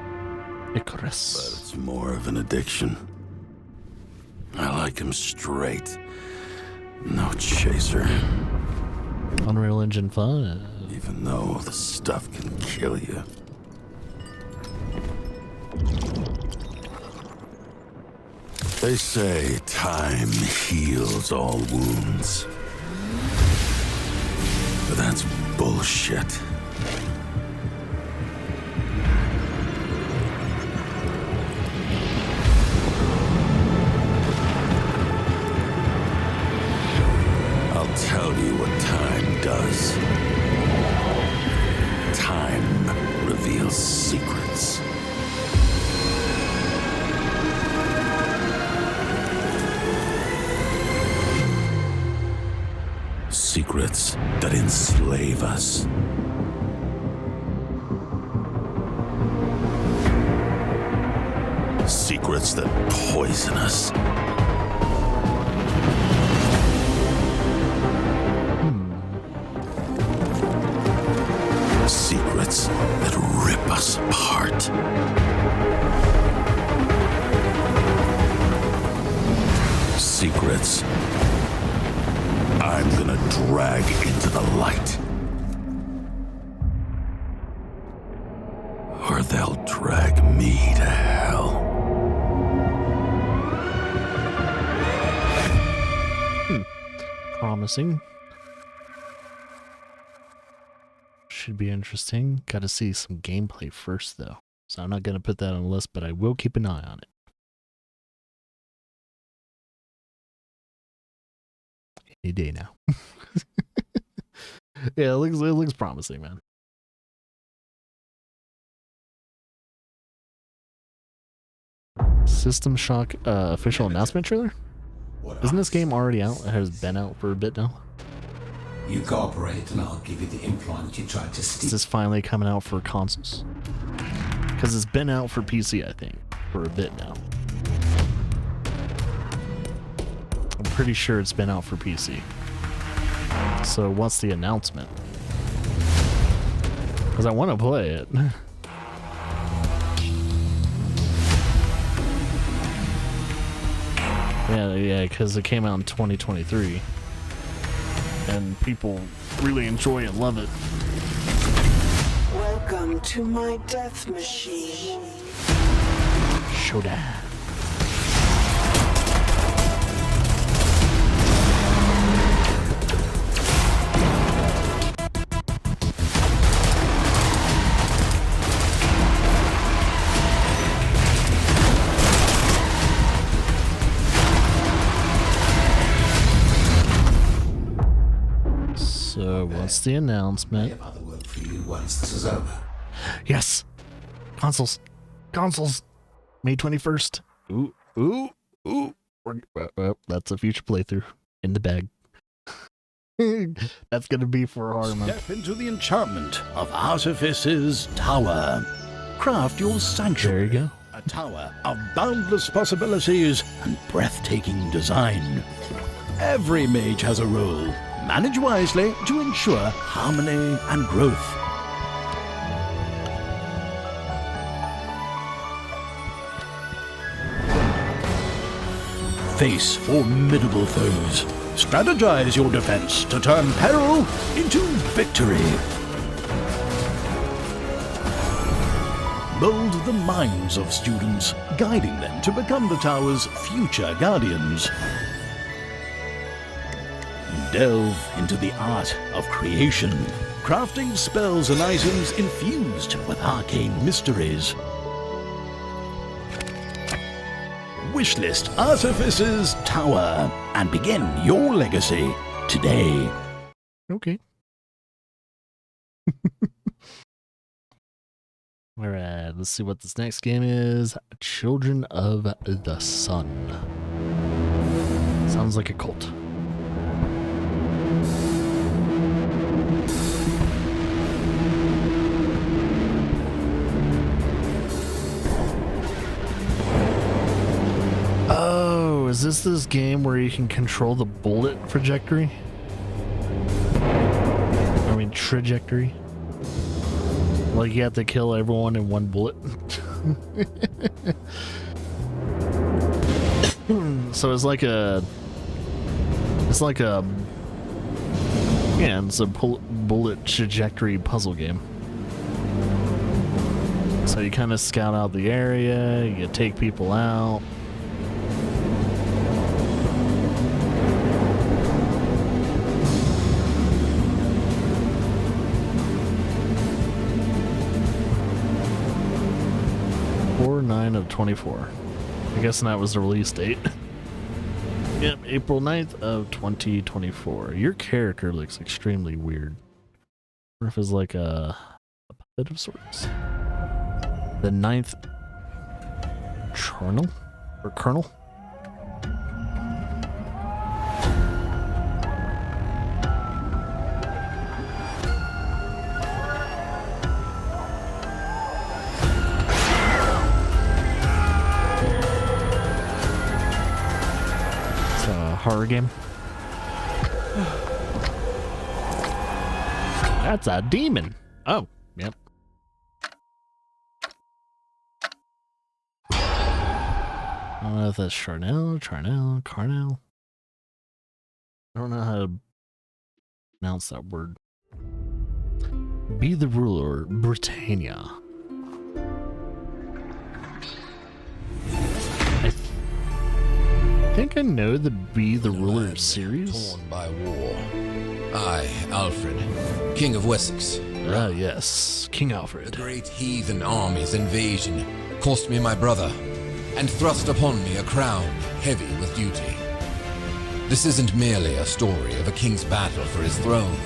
Icarus.
But it's more of an addiction. I like him straight. No chaser.
Unreal Engine fun.
Even though the stuff can kill you. They say time heals all wounds. But that's bullshit. I'll tell you what time does. Time reveals secrets. Secrets that enslave us. Secrets that poison us. Secrets that rip us apart. Secrets I'm gonna drag into the light. Or they'll drag me to hell.
Promising. Should be interesting. Gotta see some gameplay first, though. So I'm not gonna put that on the list, but I will keep an eye on it. Any day now. Yeah, it looks promising, man. System Shock official announcement trailer? Isn't this game already out? It has been out for a bit now.
You cooperate and I'll give you the implant you tried to steal.
Is this finally coming out for consoles? Because it's been out for PC, I think, for a bit now. I'm pretty sure it's been out for PC. So what's the announcement? Because I want to play it. Yeah, because it came out in 2023. And people really enjoy and love it.
Welcome to my death machine.
Showdown. So what's the announcement?
I have other work for you once this is over.
Yes! Consoles! May 21st. Ooh. Well, that's a future playthrough. In the bag. That's gonna be for Harmon.
Step into the enchantment of Artifice's Tower. Craft your sanctuary.
There you go.
A tower of boundless possibilities and breathtaking design. Every mage has a role. Manage wisely to ensure harmony and growth. Face formidable foes. Strategize your defense to turn peril into victory. Mold the minds of students, guiding them to become the tower's future guardians. Delve into the art of creation, crafting spells and items infused with arcane mysteries. wishlist Artifice's Tower and begin your legacy today.
Okay. Alright, let's see what this next game is. Children of the Sun. Sounds like a cult. Oh, is this game where you can control the bullet trajectory? I mean, trajectory. Like you have to kill everyone in one bullet. So it's like a bullet trajectory puzzle game. So you kind of scout out the area, you take people out. Of 24. I guess that was the release date. Yep, April 9th of 2024. Your character looks extremely weird. I wonder if it's like a puppet of sorts. The 9th Colonel? Or Colonel? Horror game. That's a demon. Oh, yep. I don't know if that's Carnell. I don't know how to pronounce that word. Be the ruler, Britannia. I think I know the Be the Ruler series.
Torn by war. I, Alfred, King of Wessex.
Ah, yes, King Alfred.
The great heathen army's invasion cost me my brother, and thrust upon me a crown heavy with duty. This isn't merely a story of a king's battle for his throne,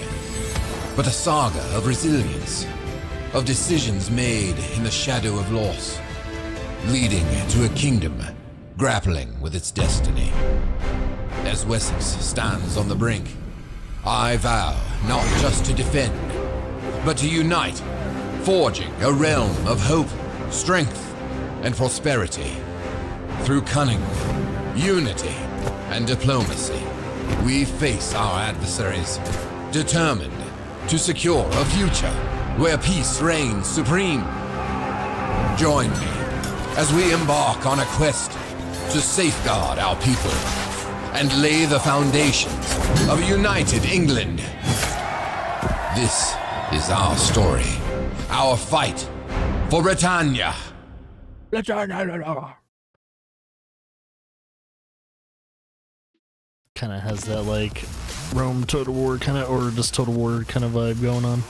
but a saga of resilience, of decisions made in the shadow of loss, leading to a kingdom grappling with its destiny. As Wessex stands on the brink, I vow not just to defend, but to unite, forging a realm of hope, strength, and prosperity. Through cunning, unity, and diplomacy, we face our adversaries, determined to secure a future where peace reigns supreme. Join me as we embark on a quest to safeguard our people and lay the foundations of a united England. This is our story, our fight for Britannia.
Kind of has that like Rome Total War kind of, or just Total War kind of vibe going on.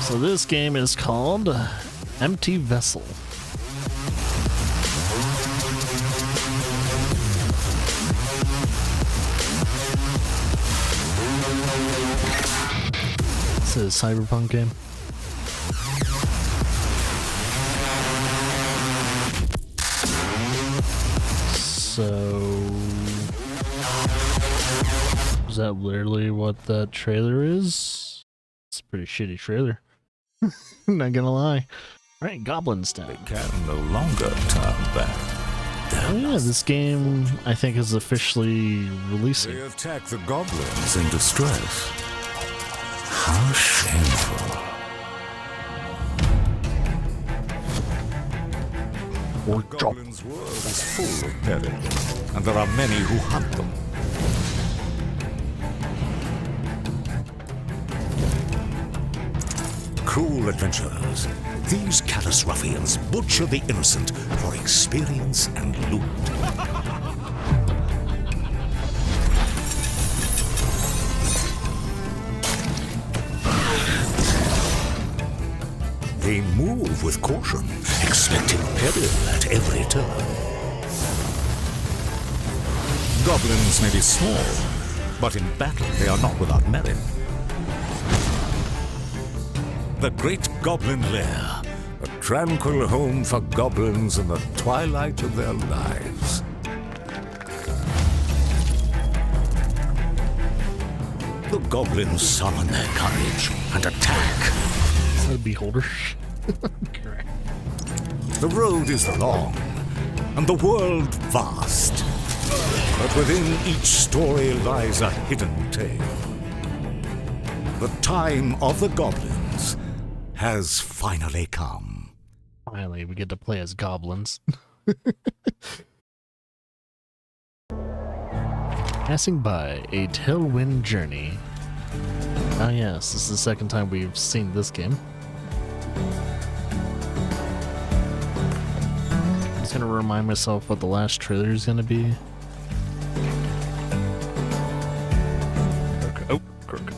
So this game is called Empty Vessel. It's a cyberpunk game. So is that literally what that trailer is? It's a pretty shitty trailer. Not gonna lie. Alright, Goblins Town.
They can no longer turn back.
Oh yeah, this game I think is officially releasing.
They attack the goblins in distress. How shameful. The goblins' world is full of peril, and there are many who hunt them. Cruel adventurers, these callous ruffians butcher the innocent for experience and loot. They move with caution, expecting peril at every turn.
goblins may be small, but in battle they are not without merit. The Great Goblin Lair, a tranquil home for goblins in the twilight of their lives. The goblins summon their courage and attack.
Is that a beholder? Correct.
The road is long, and the world vast. But within each story lies a hidden tale. The time of the goblins has finally come.
Finally, we get to play as goblins. Passing by a Tailwind Journey. Ah yes, this is the second time we've seen this game. I'm just gonna remind myself what the last trailer is gonna be. Okay. Oh, crooked.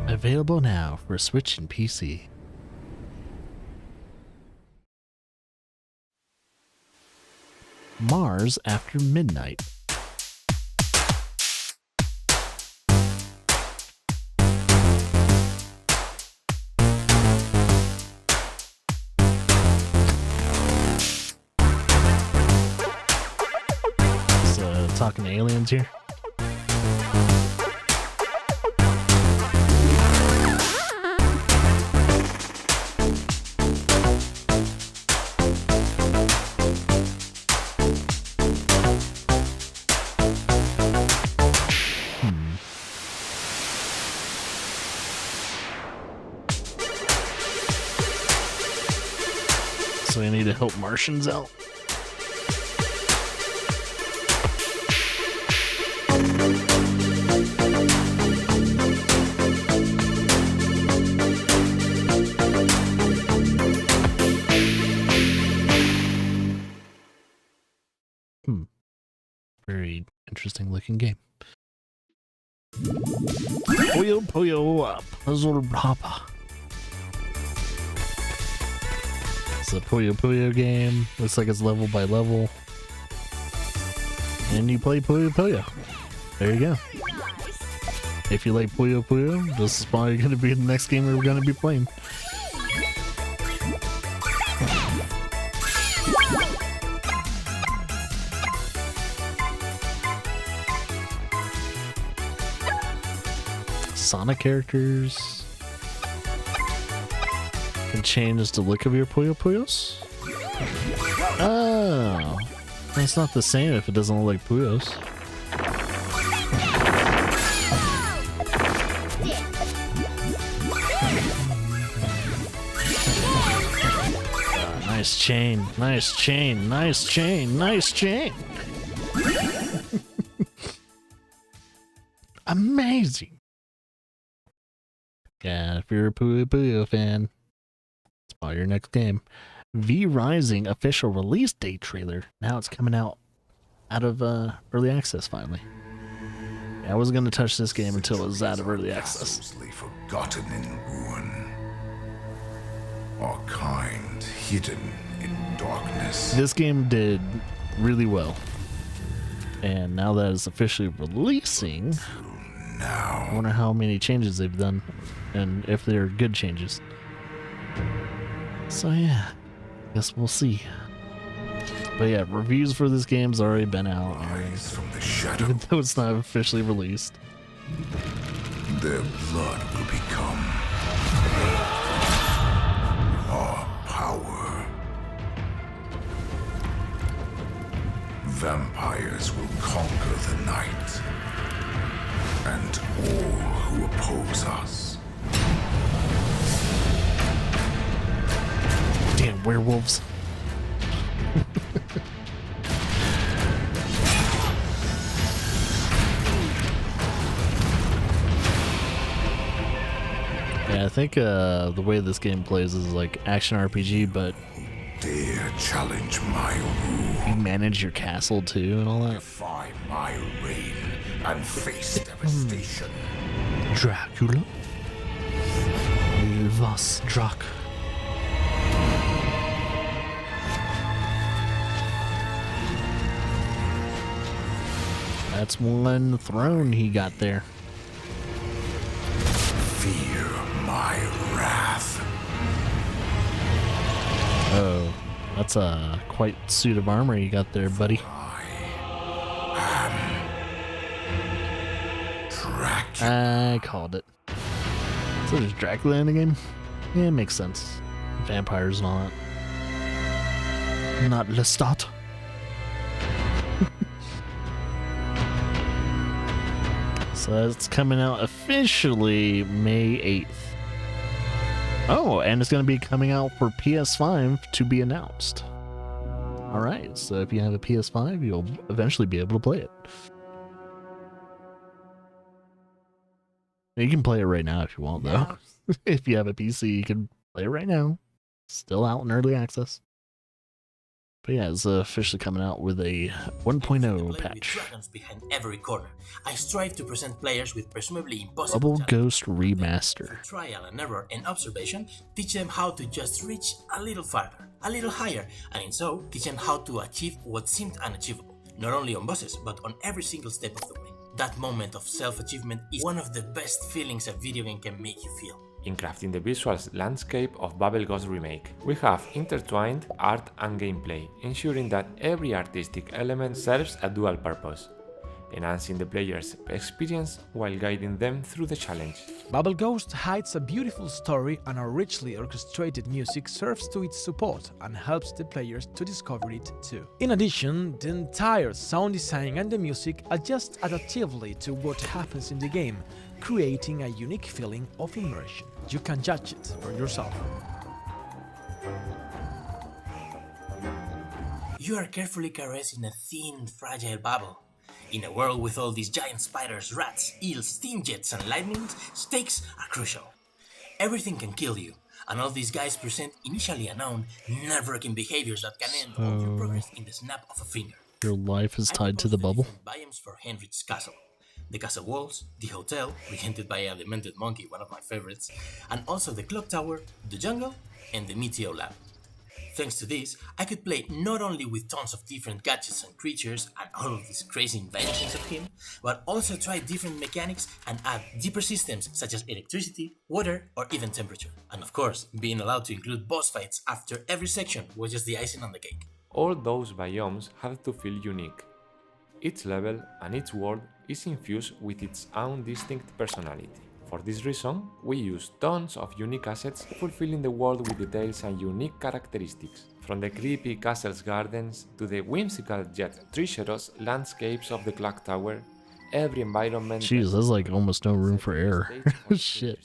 Available now for Switch and PC. Mars After Midnight. Talking to aliens here. So I need to help Martians out. Very interesting looking game. Puyo Puyo Puzzle Hopper. It's a Puyo Puyo game. Looks like it's level by level. And you play Puyo Puyo. There you go. If you like Puyo Puyo, this is probably going to be the next game we're going to be playing. Sonic characters can change the look of your Puyo Puyos. Oh, it's not the same if it doesn't look like Puyos. Nice chain, nice chain, nice chain, nice chain. Amazing. Yeah, if you're a Puyo Puyo fan, it's probably your next game. V Rising official release date trailer. Now it's coming out of early access finally. Yeah, I wasn't going to touch this game until it was out of early access.
Forgotten in ruin, our kind hidden in darkness.
This game did really well, and now that it's officially releasing, I wonder how many changes they've done and if they're good changes. So yeah, guess we'll see. But yeah, reviews for this game's already been out, even though it's not officially released.
Their blood will become our power. Vampires will conquer the night, and all who oppose us.
Damn werewolves. Yeah, I think the way this game plays is like action RPG, but
dare challenge my rule.
You manage your castle too and all that.
Defy my reign
and face devastation.
Dracula? Was Drac? That's one throne he got there.
Fear my wrath.
Oh, that's a quite suit of armor you got there, buddy. I called it. So there's Dracula in the game? Yeah, it makes sense. Vampires and all that. Not Lestat. So it's coming out officially May 8th. Oh, and it's going to be coming out for PS5 to be announced. Alright, so if you have a PS5, you'll eventually be able to play it. You can play it right now if you want, though. If you have a PC, you can play it right now. Still out in early access. But yeah, it's officially coming out with a 1.0 patch.
Dragons behind every corner. I strive to present players with presumably impossible
Bubble
challenges.
Ghost Remaster.
Through trial and error and observation, teach them how to just reach a little farther, a little higher, and in so, teach them how to achieve what seemed unachievable, not only on bosses, but on every single step of the way. That moment of self-achievement is one of the best feelings a video game can make you feel.
In crafting the visual landscape of Bubble Ghost Remake, we have intertwined art and gameplay, ensuring that every artistic element serves a dual purpose, enhancing the player's experience while guiding them through the challenge.
Bubble Ghost hides a beautiful story, and our richly orchestrated music serves to its support and helps the players to discover it too. In addition, the entire sound design and the music adjust adaptively to what happens in the game, creating a unique feeling of immersion. You can judge it for yourself.
You are carefully caressing a thin, fragile bubble. In a world with all these giant spiders, rats, eels, steam jets, and lightnings, stakes are crucial. Everything can kill you, and all these guys present initially unknown, nerve-wracking behaviors that can end all your progress in the snap of a finger.
Your life is tied to the bubble.
Biomes for Henry's castle. The castle walls, the hotel, regented by a demented monkey, one of my favorites, and also the clock tower, the jungle, and the Meteo lab. Thanks to this, I could play not only with tons of different gadgets and creatures and all of these crazy inventions of him, but also try different mechanics and add deeper systems such as electricity, water, or even temperature. And of course, being allowed to include boss fights after every section was just the icing on the cake.
All those biomes have to feel unique. Each level and each world is infused with its own distinct personality. For this reason, we use tons of unique assets, fulfilling the world with details and unique characteristics. From the creepy castle's gardens to the whimsical yet treacherous landscapes of the clock tower, every environment...
Jeez, there's like almost no room for error. Shit.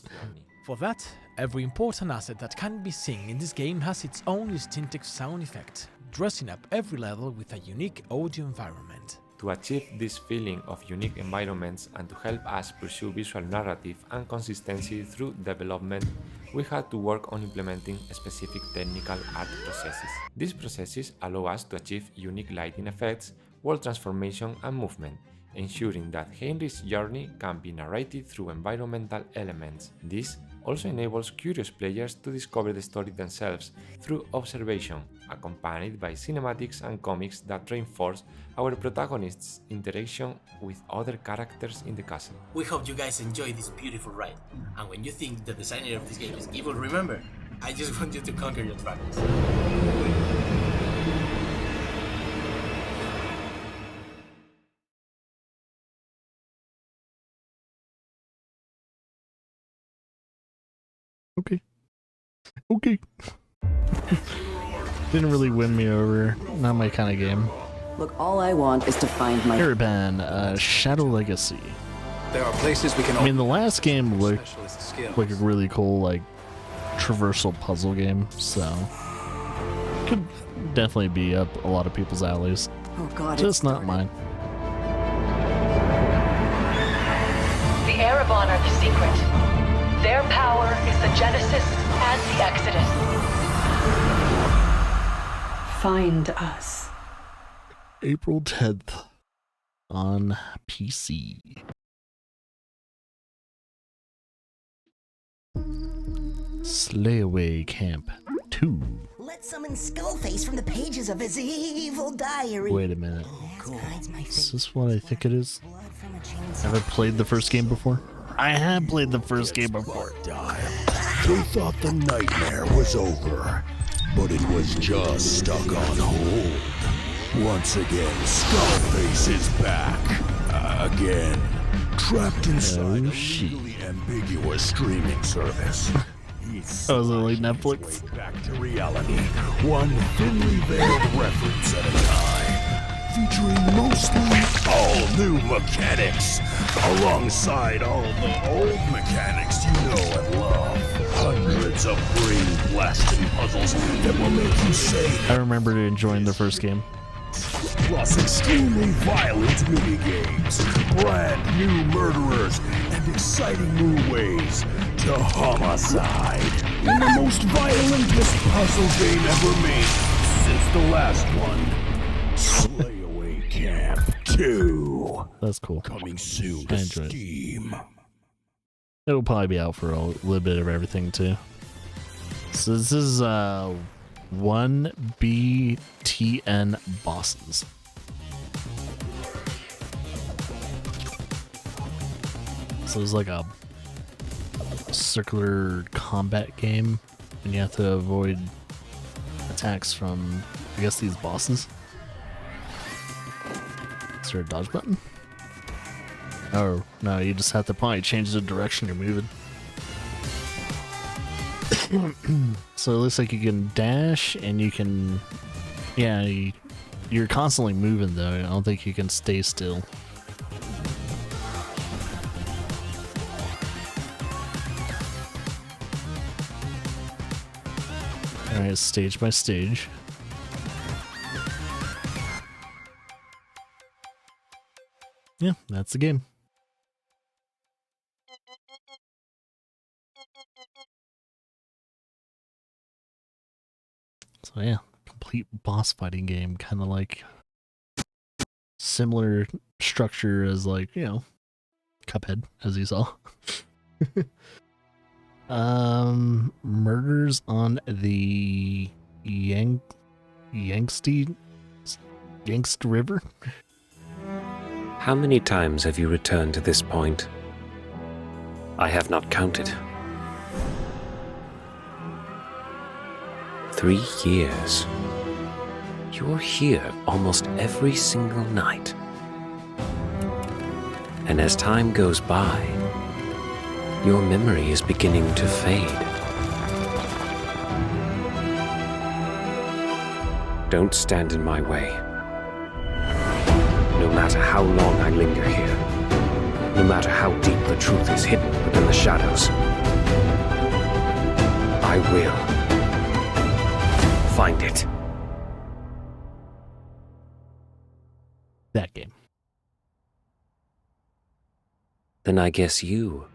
For that, every important asset that can be seen in this game has its own distinctive sound effect, dressing up every level with a unique audio environment.
To achieve this feeling of unique environments and to help us pursue visual narrative and consistency through development, we had to work on implementing specific technical art processes. These processes allow us to achieve unique lighting effects, world transformation and movement, ensuring that Henry's journey can be narrated through environmental elements. This also enables curious players to discover the story themselves through observation, accompanied by cinematics and comics that reinforce our protagonist's interaction with other characters in the castle.
We hope you guys enjoy this beautiful ride, and when you think the designer of this game is evil, remember, I just want you to conquer your dragons.
Okay. Didn't really win me over. Not my kind of game.
Look, all I want is to find my...
Caravan, Shadow Legacy.
There are places we can...
I mean, the last game looked like a really cool, like, traversal puzzle game, so... Could definitely be up a lot of people's alleys.
Oh god,
just not mine.
The Erebon are the secret. Their power is the Genesis and the Exodus.
Find us.
April 10th. on PC. Slayaway Camp 2.
Let's summon Skullface from the pages of his evil diary.
Wait a minute. Is this what I think it is? Have I played the first game before? I have played the first game before.
They thought the nightmare was over, but it was just stuck on hold. Once again, Skullface is back. Again. Trapped inside a legally ambiguous streaming service.
Oh, is it like Netflix?
Back to reality, one thinly veiled reference at a time, featuring mostly all new mechanics, alongside all the old mechanics you know and love. Hundreds of brain-blasting puzzles that will make you say,
I remember enjoying the first game.
plus extremely violent minigames, brand new murderers, and exciting new ways to homicide. In the most violentest puzzle game ever made since the last one, Slayaway Camp 2.
That's cool.
Coming soon
I
to
enjoy
Steam.
It'll probably be out for a little bit of everything too. So this is 1BTN bosses. So it's like a circular combat game, and you have to avoid attacks from, I guess, these bosses. Is there a dodge button? Oh, no, you just have to probably change the direction you're moving. So it looks like you can dash, and you can... Yeah, you're constantly moving, though. I don't think you can stay still. Alright, stage by stage. Yeah, that's the game. So yeah, complete boss fighting game, kind of like similar structure as like, you know, Cuphead, as you saw. Murders on the Yangtze River?
How many times have you returned to this point? I have not counted. 3 years. You're here almost every single night. And as time goes by, your memory is beginning to fade. Don't stand in my way. No matter how long I linger here, no matter how deep the truth is hidden within the shadows, I will find it.
That game.
Then I guess you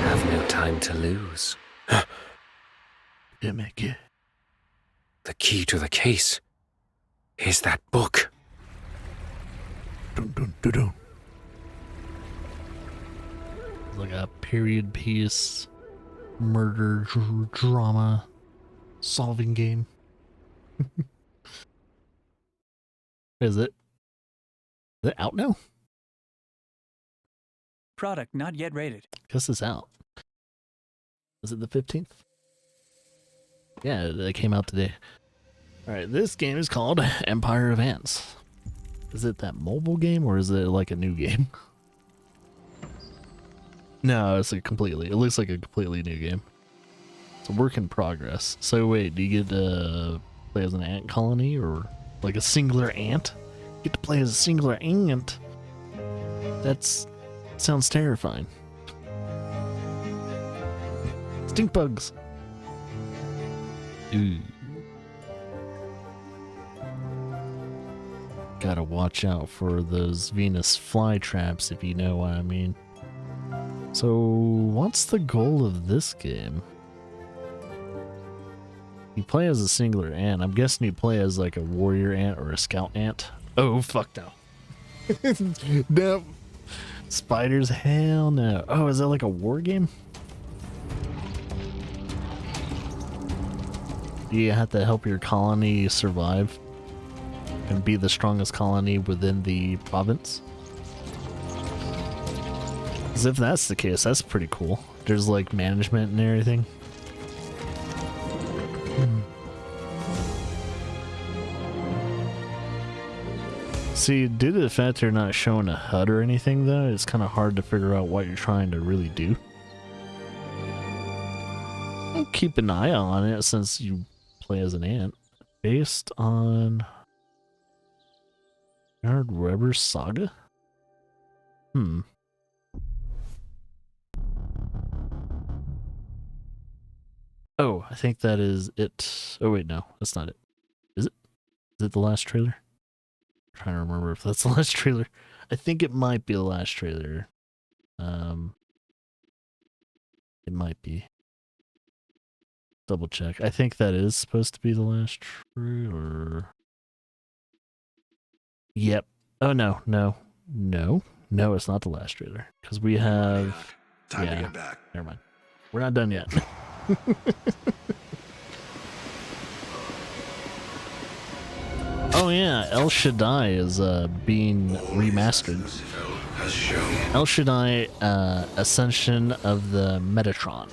have no time to lose.
The
key to the case is that book.
Dun, dun, dun, dun. Like a period piece murder drama solving game. Is it out now?
Product not yet rated.
Guess it's out. Is it the 15th? Yeah, it came out today. Alright, this game is called Empire of Ants. Is it that mobile game or is it like a new game? No, it looks like a completely new game. It's a work in progress. So wait, do you get to play as an ant colony or like a singular ant? You get to play as a singular ant. Sounds terrifying. Stink bugs. Ooh. Gotta watch out for those Venus flytraps, if you know what I mean. So, what's the goal of this game? You play as a singular ant. I'm guessing you play as like a warrior ant or a scout ant. Oh, fuck no. No. Spiders? Hell no. Oh, is that like a war game? You have to help your colony survive and be the strongest colony within the province? Because if that's the case, that's pretty cool. There's like management and everything. See, due to the fact they're not showing a HUD or anything though, it's kind of hard to figure out what you're trying to really do. I'll keep an eye on it since you play as an ant. Based on Hard Rubber Saga? Oh, I think that is it. Oh wait, no, that's not it. Is it? Is it the last trailer? I'm trying to remember if that's the last trailer. I think it might be the last trailer. It might be. Double check. I think that is supposed to be the last trailer. Yep. Oh no, no, no, no! It's not the last trailer because we have.
Time to get back.
Never mind. We're not done yet. Oh yeah, El Shaddai is being remastered. El Shaddai, Ascension of the Metatron.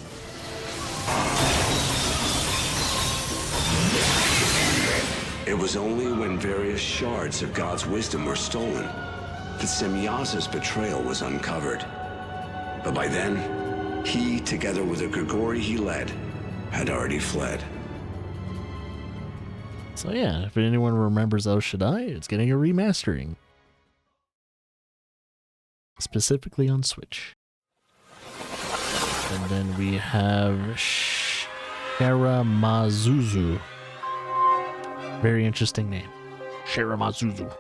It was only when various shards of God's wisdom were stolen that Semyaza's betrayal was uncovered. But by then, he, together with the Grigori he led, had already fled.
So yeah, if anyone remembers El Shaddai, it's getting a remastering. Specifically on Switch. And then we have Sharamazuzu. Very interesting name. Sharamazuzu.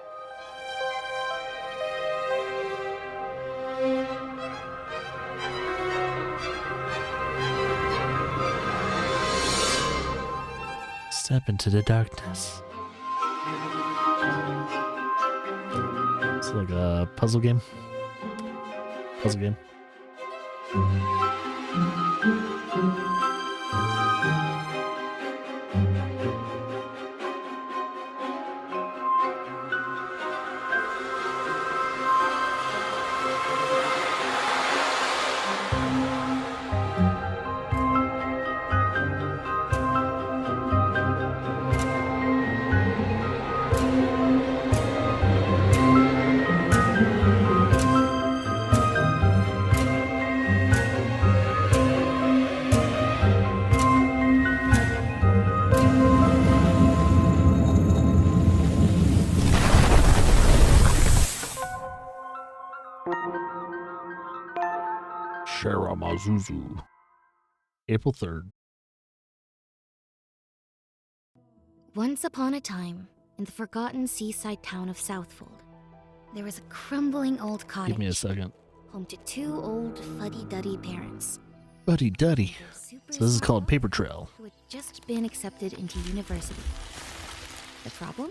Step into the darkness. It's like a puzzle game. Puzzle game. Sharamazuzu. April 3rd.
Once upon a time, in the forgotten seaside town of Southfold, there was a crumbling old cottage.
Give me a second.
Home to two old fuddy-duddy parents.
Fuddy-duddy. So this is called Paper Trail.
Who had just been accepted into university. The problem?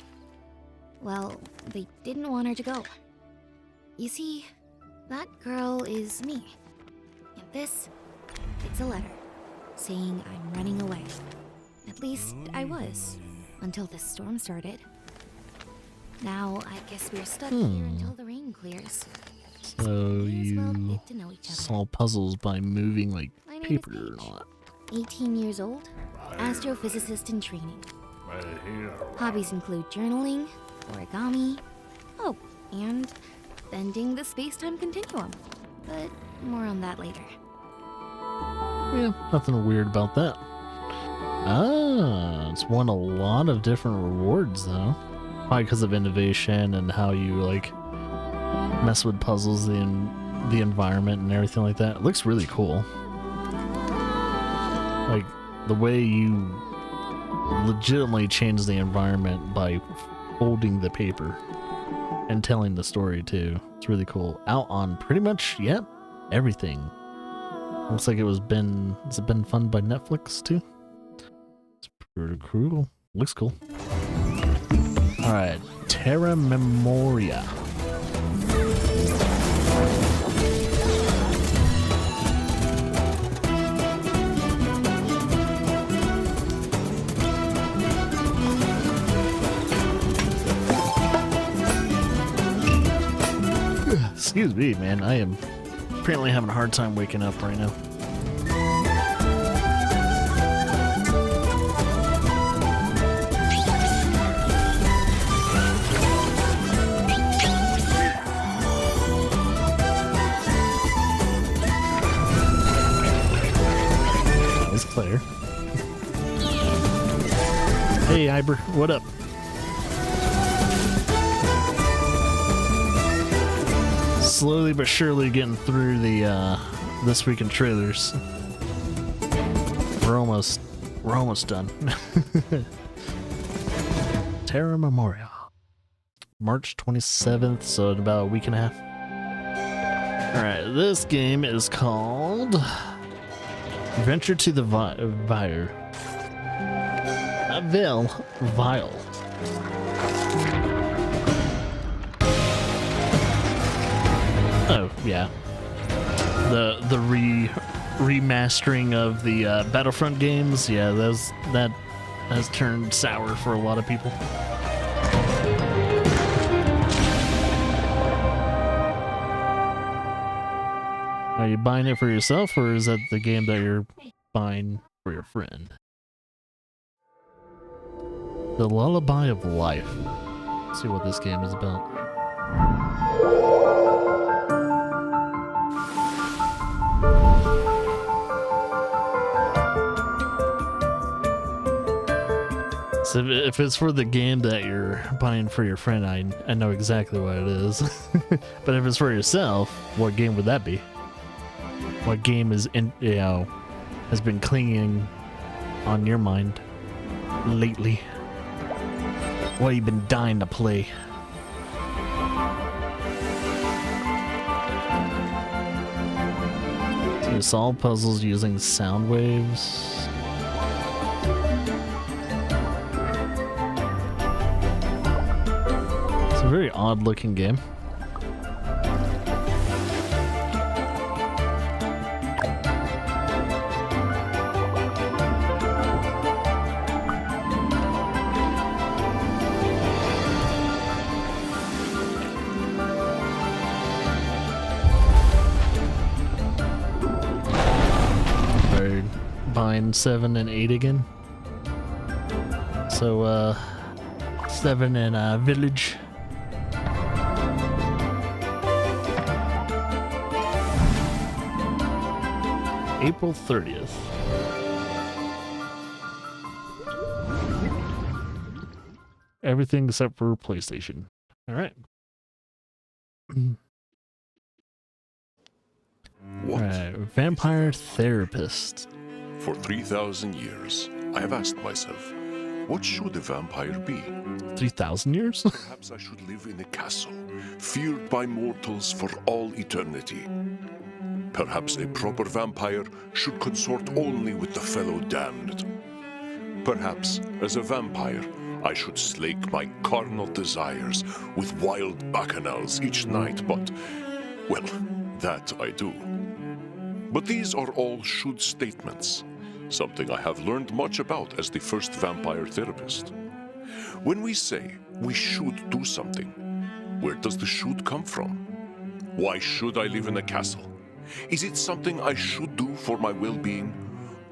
Well, they didn't want her to go. You see, that girl is me. And this, it's a letter saying I'm running away. At least I was, until this storm started. Now I guess we're stuck here until the rain clears.
So you solve puzzles by moving like paper and all that.
18 years old, astrophysicist in training. Hobbies include journaling, origami, oh, and bending the space-time continuum. But more on that later.
Yeah, nothing weird about that. Ah, it's won a lot of different rewards though. Probably because of innovation and how you like mess with puzzles in the environment and everything like that. It looks really cool. Like the way you legitimately change the environment by folding the paper and telling the story too. It's really cool. Out on pretty much, yep, everything. Looks like has it been funded by Netflix too? It's Pretty cool. Looks cool. Alright, Terra Memoria. Excuse me, man. I am apparently having a hard time waking up right now. That was Claire. Hey, Iber, what up? Slowly but surely getting through the this week in trailers. We're almost done. Terra Memoria, March 27th, so in about a week and a half. All right, this game is called Venture to the Vile. Oh yeah, the remastering of the Battlefront games. Yeah, that has turned sour for a lot of people. Are you buying it for yourself, or is that the game that you're buying for your friend? The Lullaby of Life. Let's see what this game is about. So if it's for the game that you're buying for your friend, I know exactly what it is. But if it's for yourself, what game would that be? What game has been clinging on your mind lately? What have you been dying to play? So you solve puzzles using sound waves. It's a very odd looking game. Buying 7 and 8 again. So 7 and Village. April 30th. Everything except for PlayStation. All right.
What?
Vampire Therapist.
For 3,000 years, I have asked myself, what should a vampire be?
3,000 years?
Perhaps I should live in a castle, feared by mortals for all eternity. Perhaps a proper vampire should consort only with the fellow damned. Perhaps, as a vampire, I should slake my carnal desires with wild bacchanals each night, but, well, that I do. But these are all should statements, something I have learned much about as the first vampire therapist. When we say we should do something, where does the should come from? Why should I live in a castle? Is it something I should do for my well-being,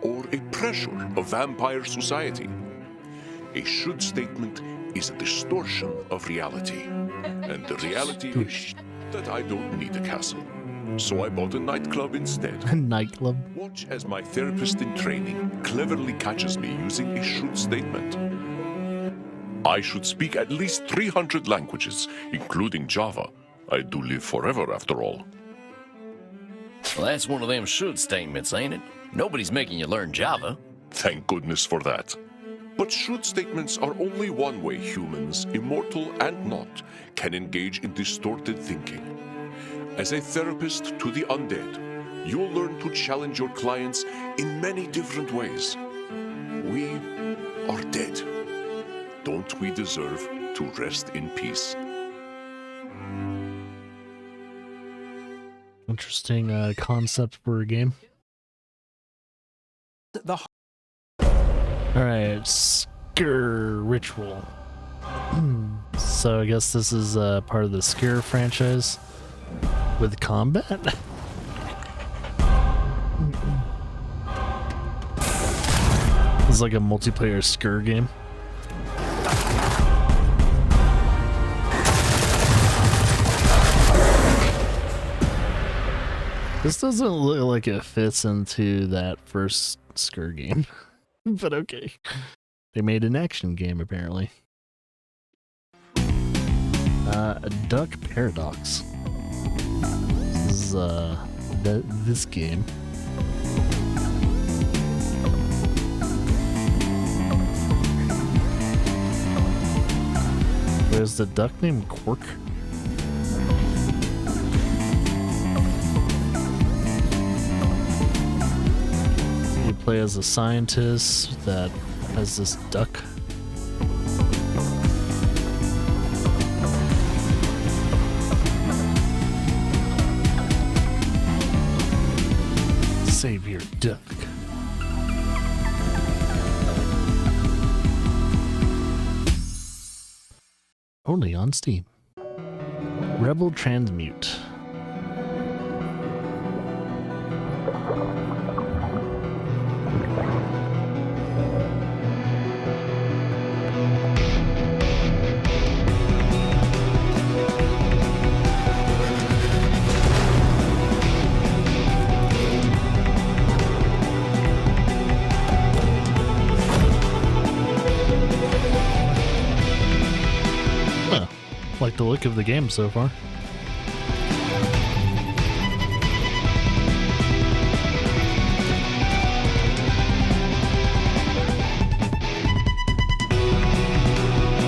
or a pressure of vampire society? A should statement is a distortion of reality, and the reality is that I don't need a castle. So I bought a nightclub instead.
A nightclub?
Watch as my therapist in training cleverly catches me using a should statement. I should speak at least 300 languages, including Java. I do live forever, after all.
Well, that's one of them should statements, ain't it? Nobody's making you learn Java.
Thank goodness for that. But should statements are only one way humans, immortal and not, can engage in distorted thinking. As a therapist to the undead, you'll learn to challenge your clients in many different ways. We are don't we deserve to rest in peace?
Interesting concept for a game. Alright, Sker Ritual. So I guess this is part of the Sker franchise with combat? It's like a multiplayer Sker game. This doesn't look like it fits into that first Sker game, but okay. They made an action game apparently. A Duck Paradox. This is this game. There's the duck named Quark. You play as a scientist that has this duck. Save your duck. Only on Steam. Rebel Transmute. Like the look of the game so far.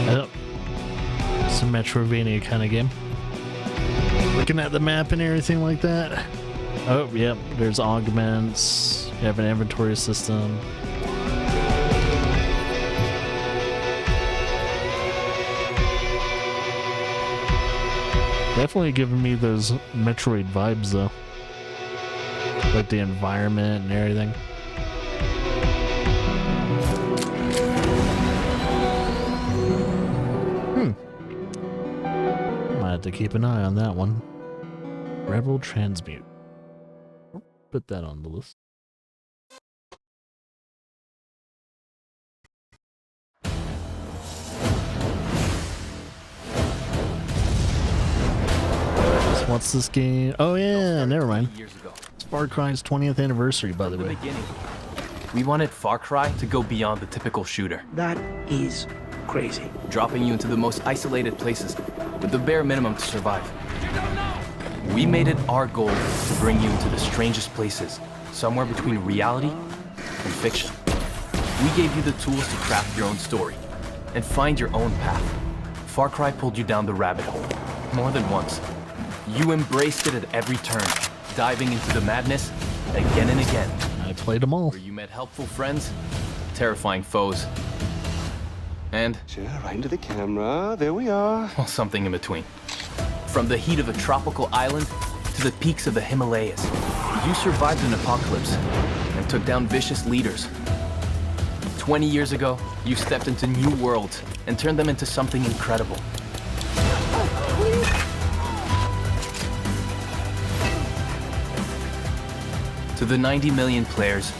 Yep. It's a Metroidvania kind of game. Looking at the map and everything like that. Oh, yep. There's augments. You have an inventory system. Definitely giving me those Metroid vibes though. Like the environment and everything. Might have to keep an eye on that one. Rebel Transmute. Put that on the list. What's this game? Oh yeah, never mind. It's Far Cry's 20th anniversary, by the way.
We wanted Far Cry to go beyond the typical shooter.
That is crazy.
Dropping you into the most isolated places with the bare minimum to survive. We made it our goal to bring you into the strangest places, somewhere between reality and fiction. We gave you the tools to craft your own story and find your own path. Far Cry pulled you down the rabbit hole more than once. You embraced it at every turn, diving into the madness again and again.
I played them all.
Where you met helpful friends, terrifying foes, and...
Share right into the camera. There we are.
Well, something in between. From the heat of a tropical island to the peaks of the Himalayas, you survived an apocalypse and took down vicious leaders. 20 years ago, you stepped into new worlds and turned them into something incredible. To the 90 million players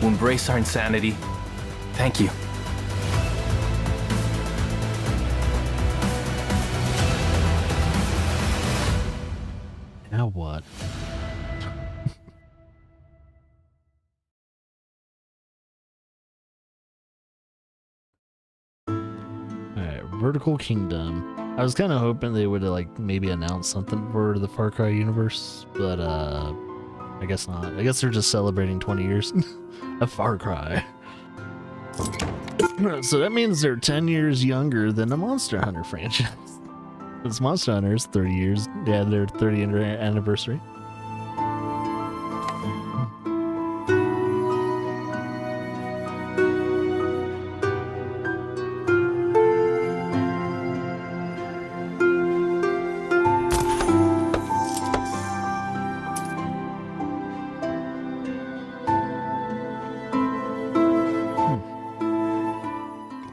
who embrace our insanity, thank you.
Now what? Alright, Vertical Kingdom. I was kind of hoping they would like maybe announce something for the Far Cry universe, but I guess not. I guess they're just celebrating 20 years of Far Cry. So that means they're 10 years younger than the Monster Hunter franchise. It's Monster Hunter's 30 years. Yeah, their 30th anniversary.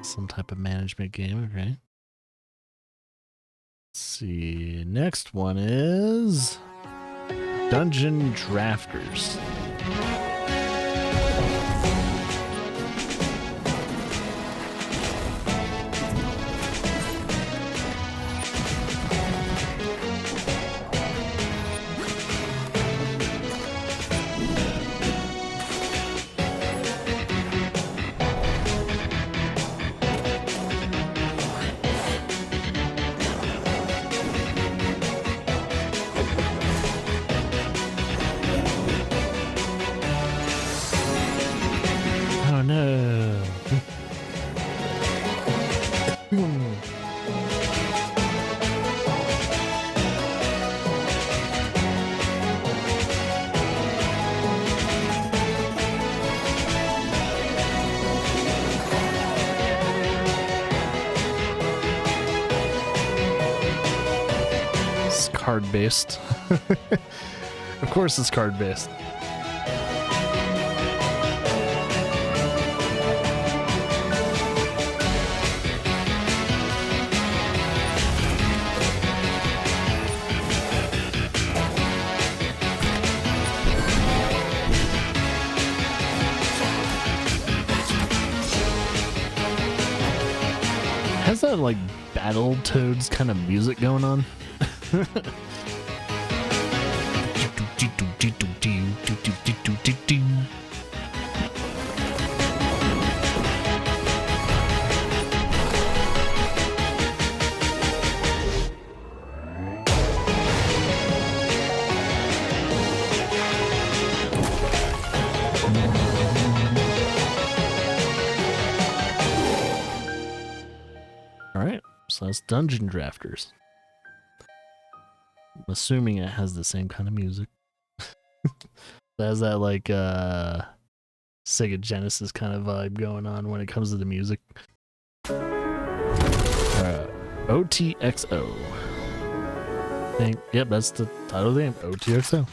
Some type of management game, okay. Let's see. Next one is Dungeon Drafters. Oh no. It's card based. Of course it's card based. Has that like Battletoads kind of music going on? Alright, so that's Dungeon Drafters. I'm assuming it has the same kind of music. It has that like Sega Genesis kind of vibe going on when it comes to the music. OTXO. Yep, that's the title of the game, OTXO.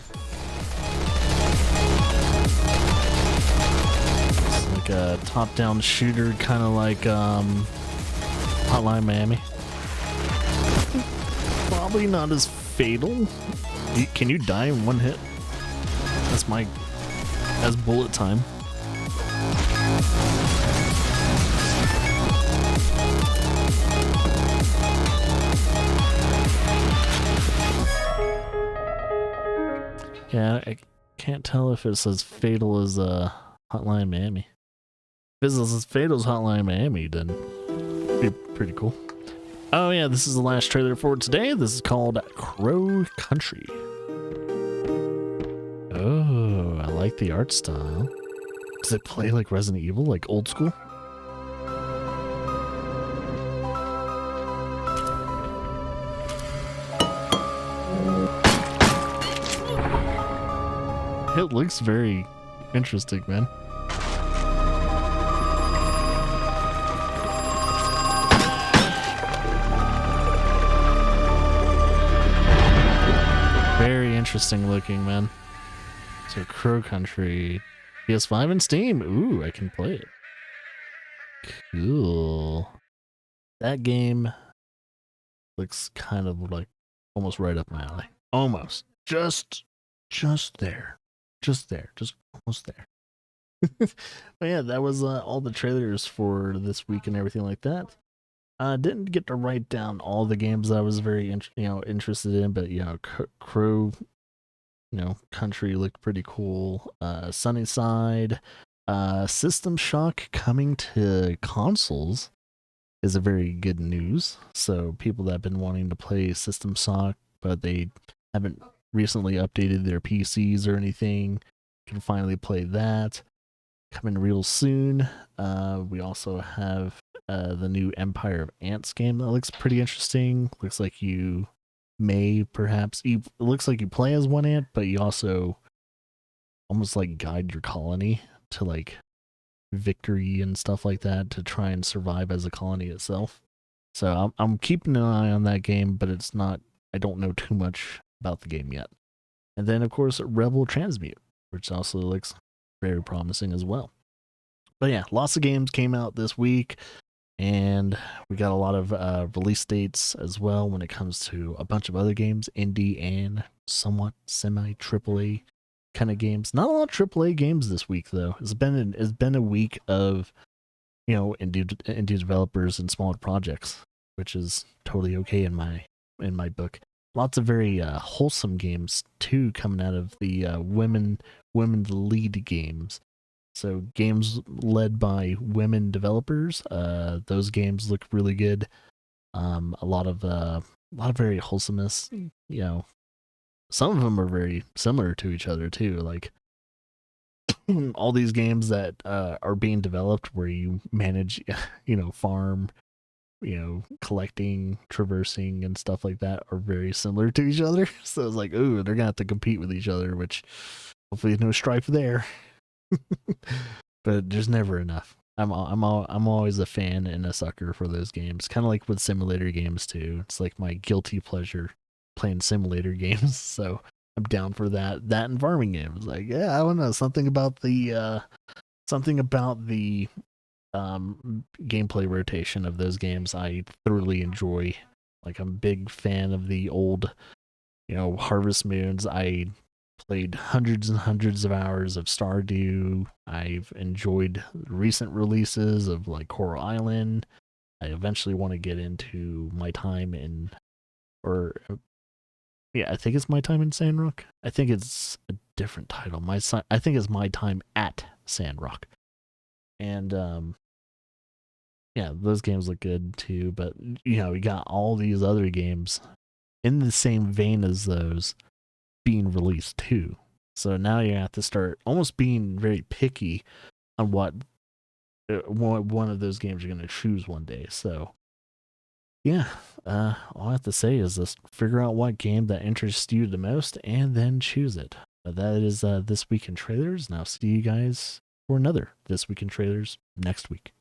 It's like a top-down shooter, kind of like Hotline Miami. Probably not as fatal. Can you die in one hit? That's bullet time. Yeah, I can't tell if it's as fatal as Hotline Miami. If it's as fatal as Hotline Miami, then it'd be pretty cool. Oh yeah, this is the last trailer for today. This is called Crow Country. Oh, I like the art style. Does it play like Resident Evil, like old school? It looks very interesting, man. Very interesting looking, man. So Crow Country, PS5 and Steam. Ooh, I can play it. Cool. That game looks kind of like almost right up my alley. Almost. Just there. Just almost there. But yeah, that was all the trailers for this week and everything like that. Didn't get to write down all the games I was very interested in, but Crow, Country looked pretty cool. Sunnyside, System Shock coming to consoles is a very good news. So people that have been wanting to play System Shock, but they haven't recently updated their PCs or anything, can finally play that. Coming real soon. We also have the new Empire of Ants game that looks pretty interesting. Looks like you may perhaps it looks like you play as one ant, but you also almost like guide your colony to like victory and stuff like that to try and survive as a colony itself. So I'm keeping an eye on that game, but I don't know too much about the game yet. And then of course Rebel Transmute, which also looks very promising as well. But yeah, lots of games came out this week. And we got a lot of release dates as well when it comes to a bunch of other games, indie and somewhat semi AAA kind of games. Not a lot of AAA games this week though. It's been a week of, you know, indie developers and smaller projects, which is totally okay in my book. Lots of very wholesome games too coming out of the women lead games. So games led by women developers. Those games look really good. A lot of very wholesomeness. You know, some of them are very similar to each other too. Like all these games that are being developed where you manage, you know, farm, you know, collecting, traversing, and stuff like that are very similar to each other. So it's like, ooh, they're gonna have to compete with each other, which hopefully no strife there. But there's never enough. I'm always a fan and a sucker for those games. Kind of like with simulator games too. It's like my guilty pleasure playing simulator games. So I'm down for that. That and farming games. Like, yeah, I don't know, something about the gameplay rotation of those games I thoroughly enjoy. Like, I'm a big fan of the old, you know, Harvest Moons. I played hundreds and hundreds of hours of Stardew. I've enjoyed recent releases of like Coral Island. I eventually want to get into my time in, or yeah, I think it's My Time in Sandrock. I think it's a different title. I think it's My Time at Sandrock. And yeah, those games look good too. But you know, we got all these other games in the same vein as those being released too. So now you have to start almost being very picky on what one of those games you're going to choose one day. So yeah, all I have to say is just figure out what game that interests you the most and then choose it. That is This Week in Trailers, and I'll see you guys for another This Week in Trailers next week.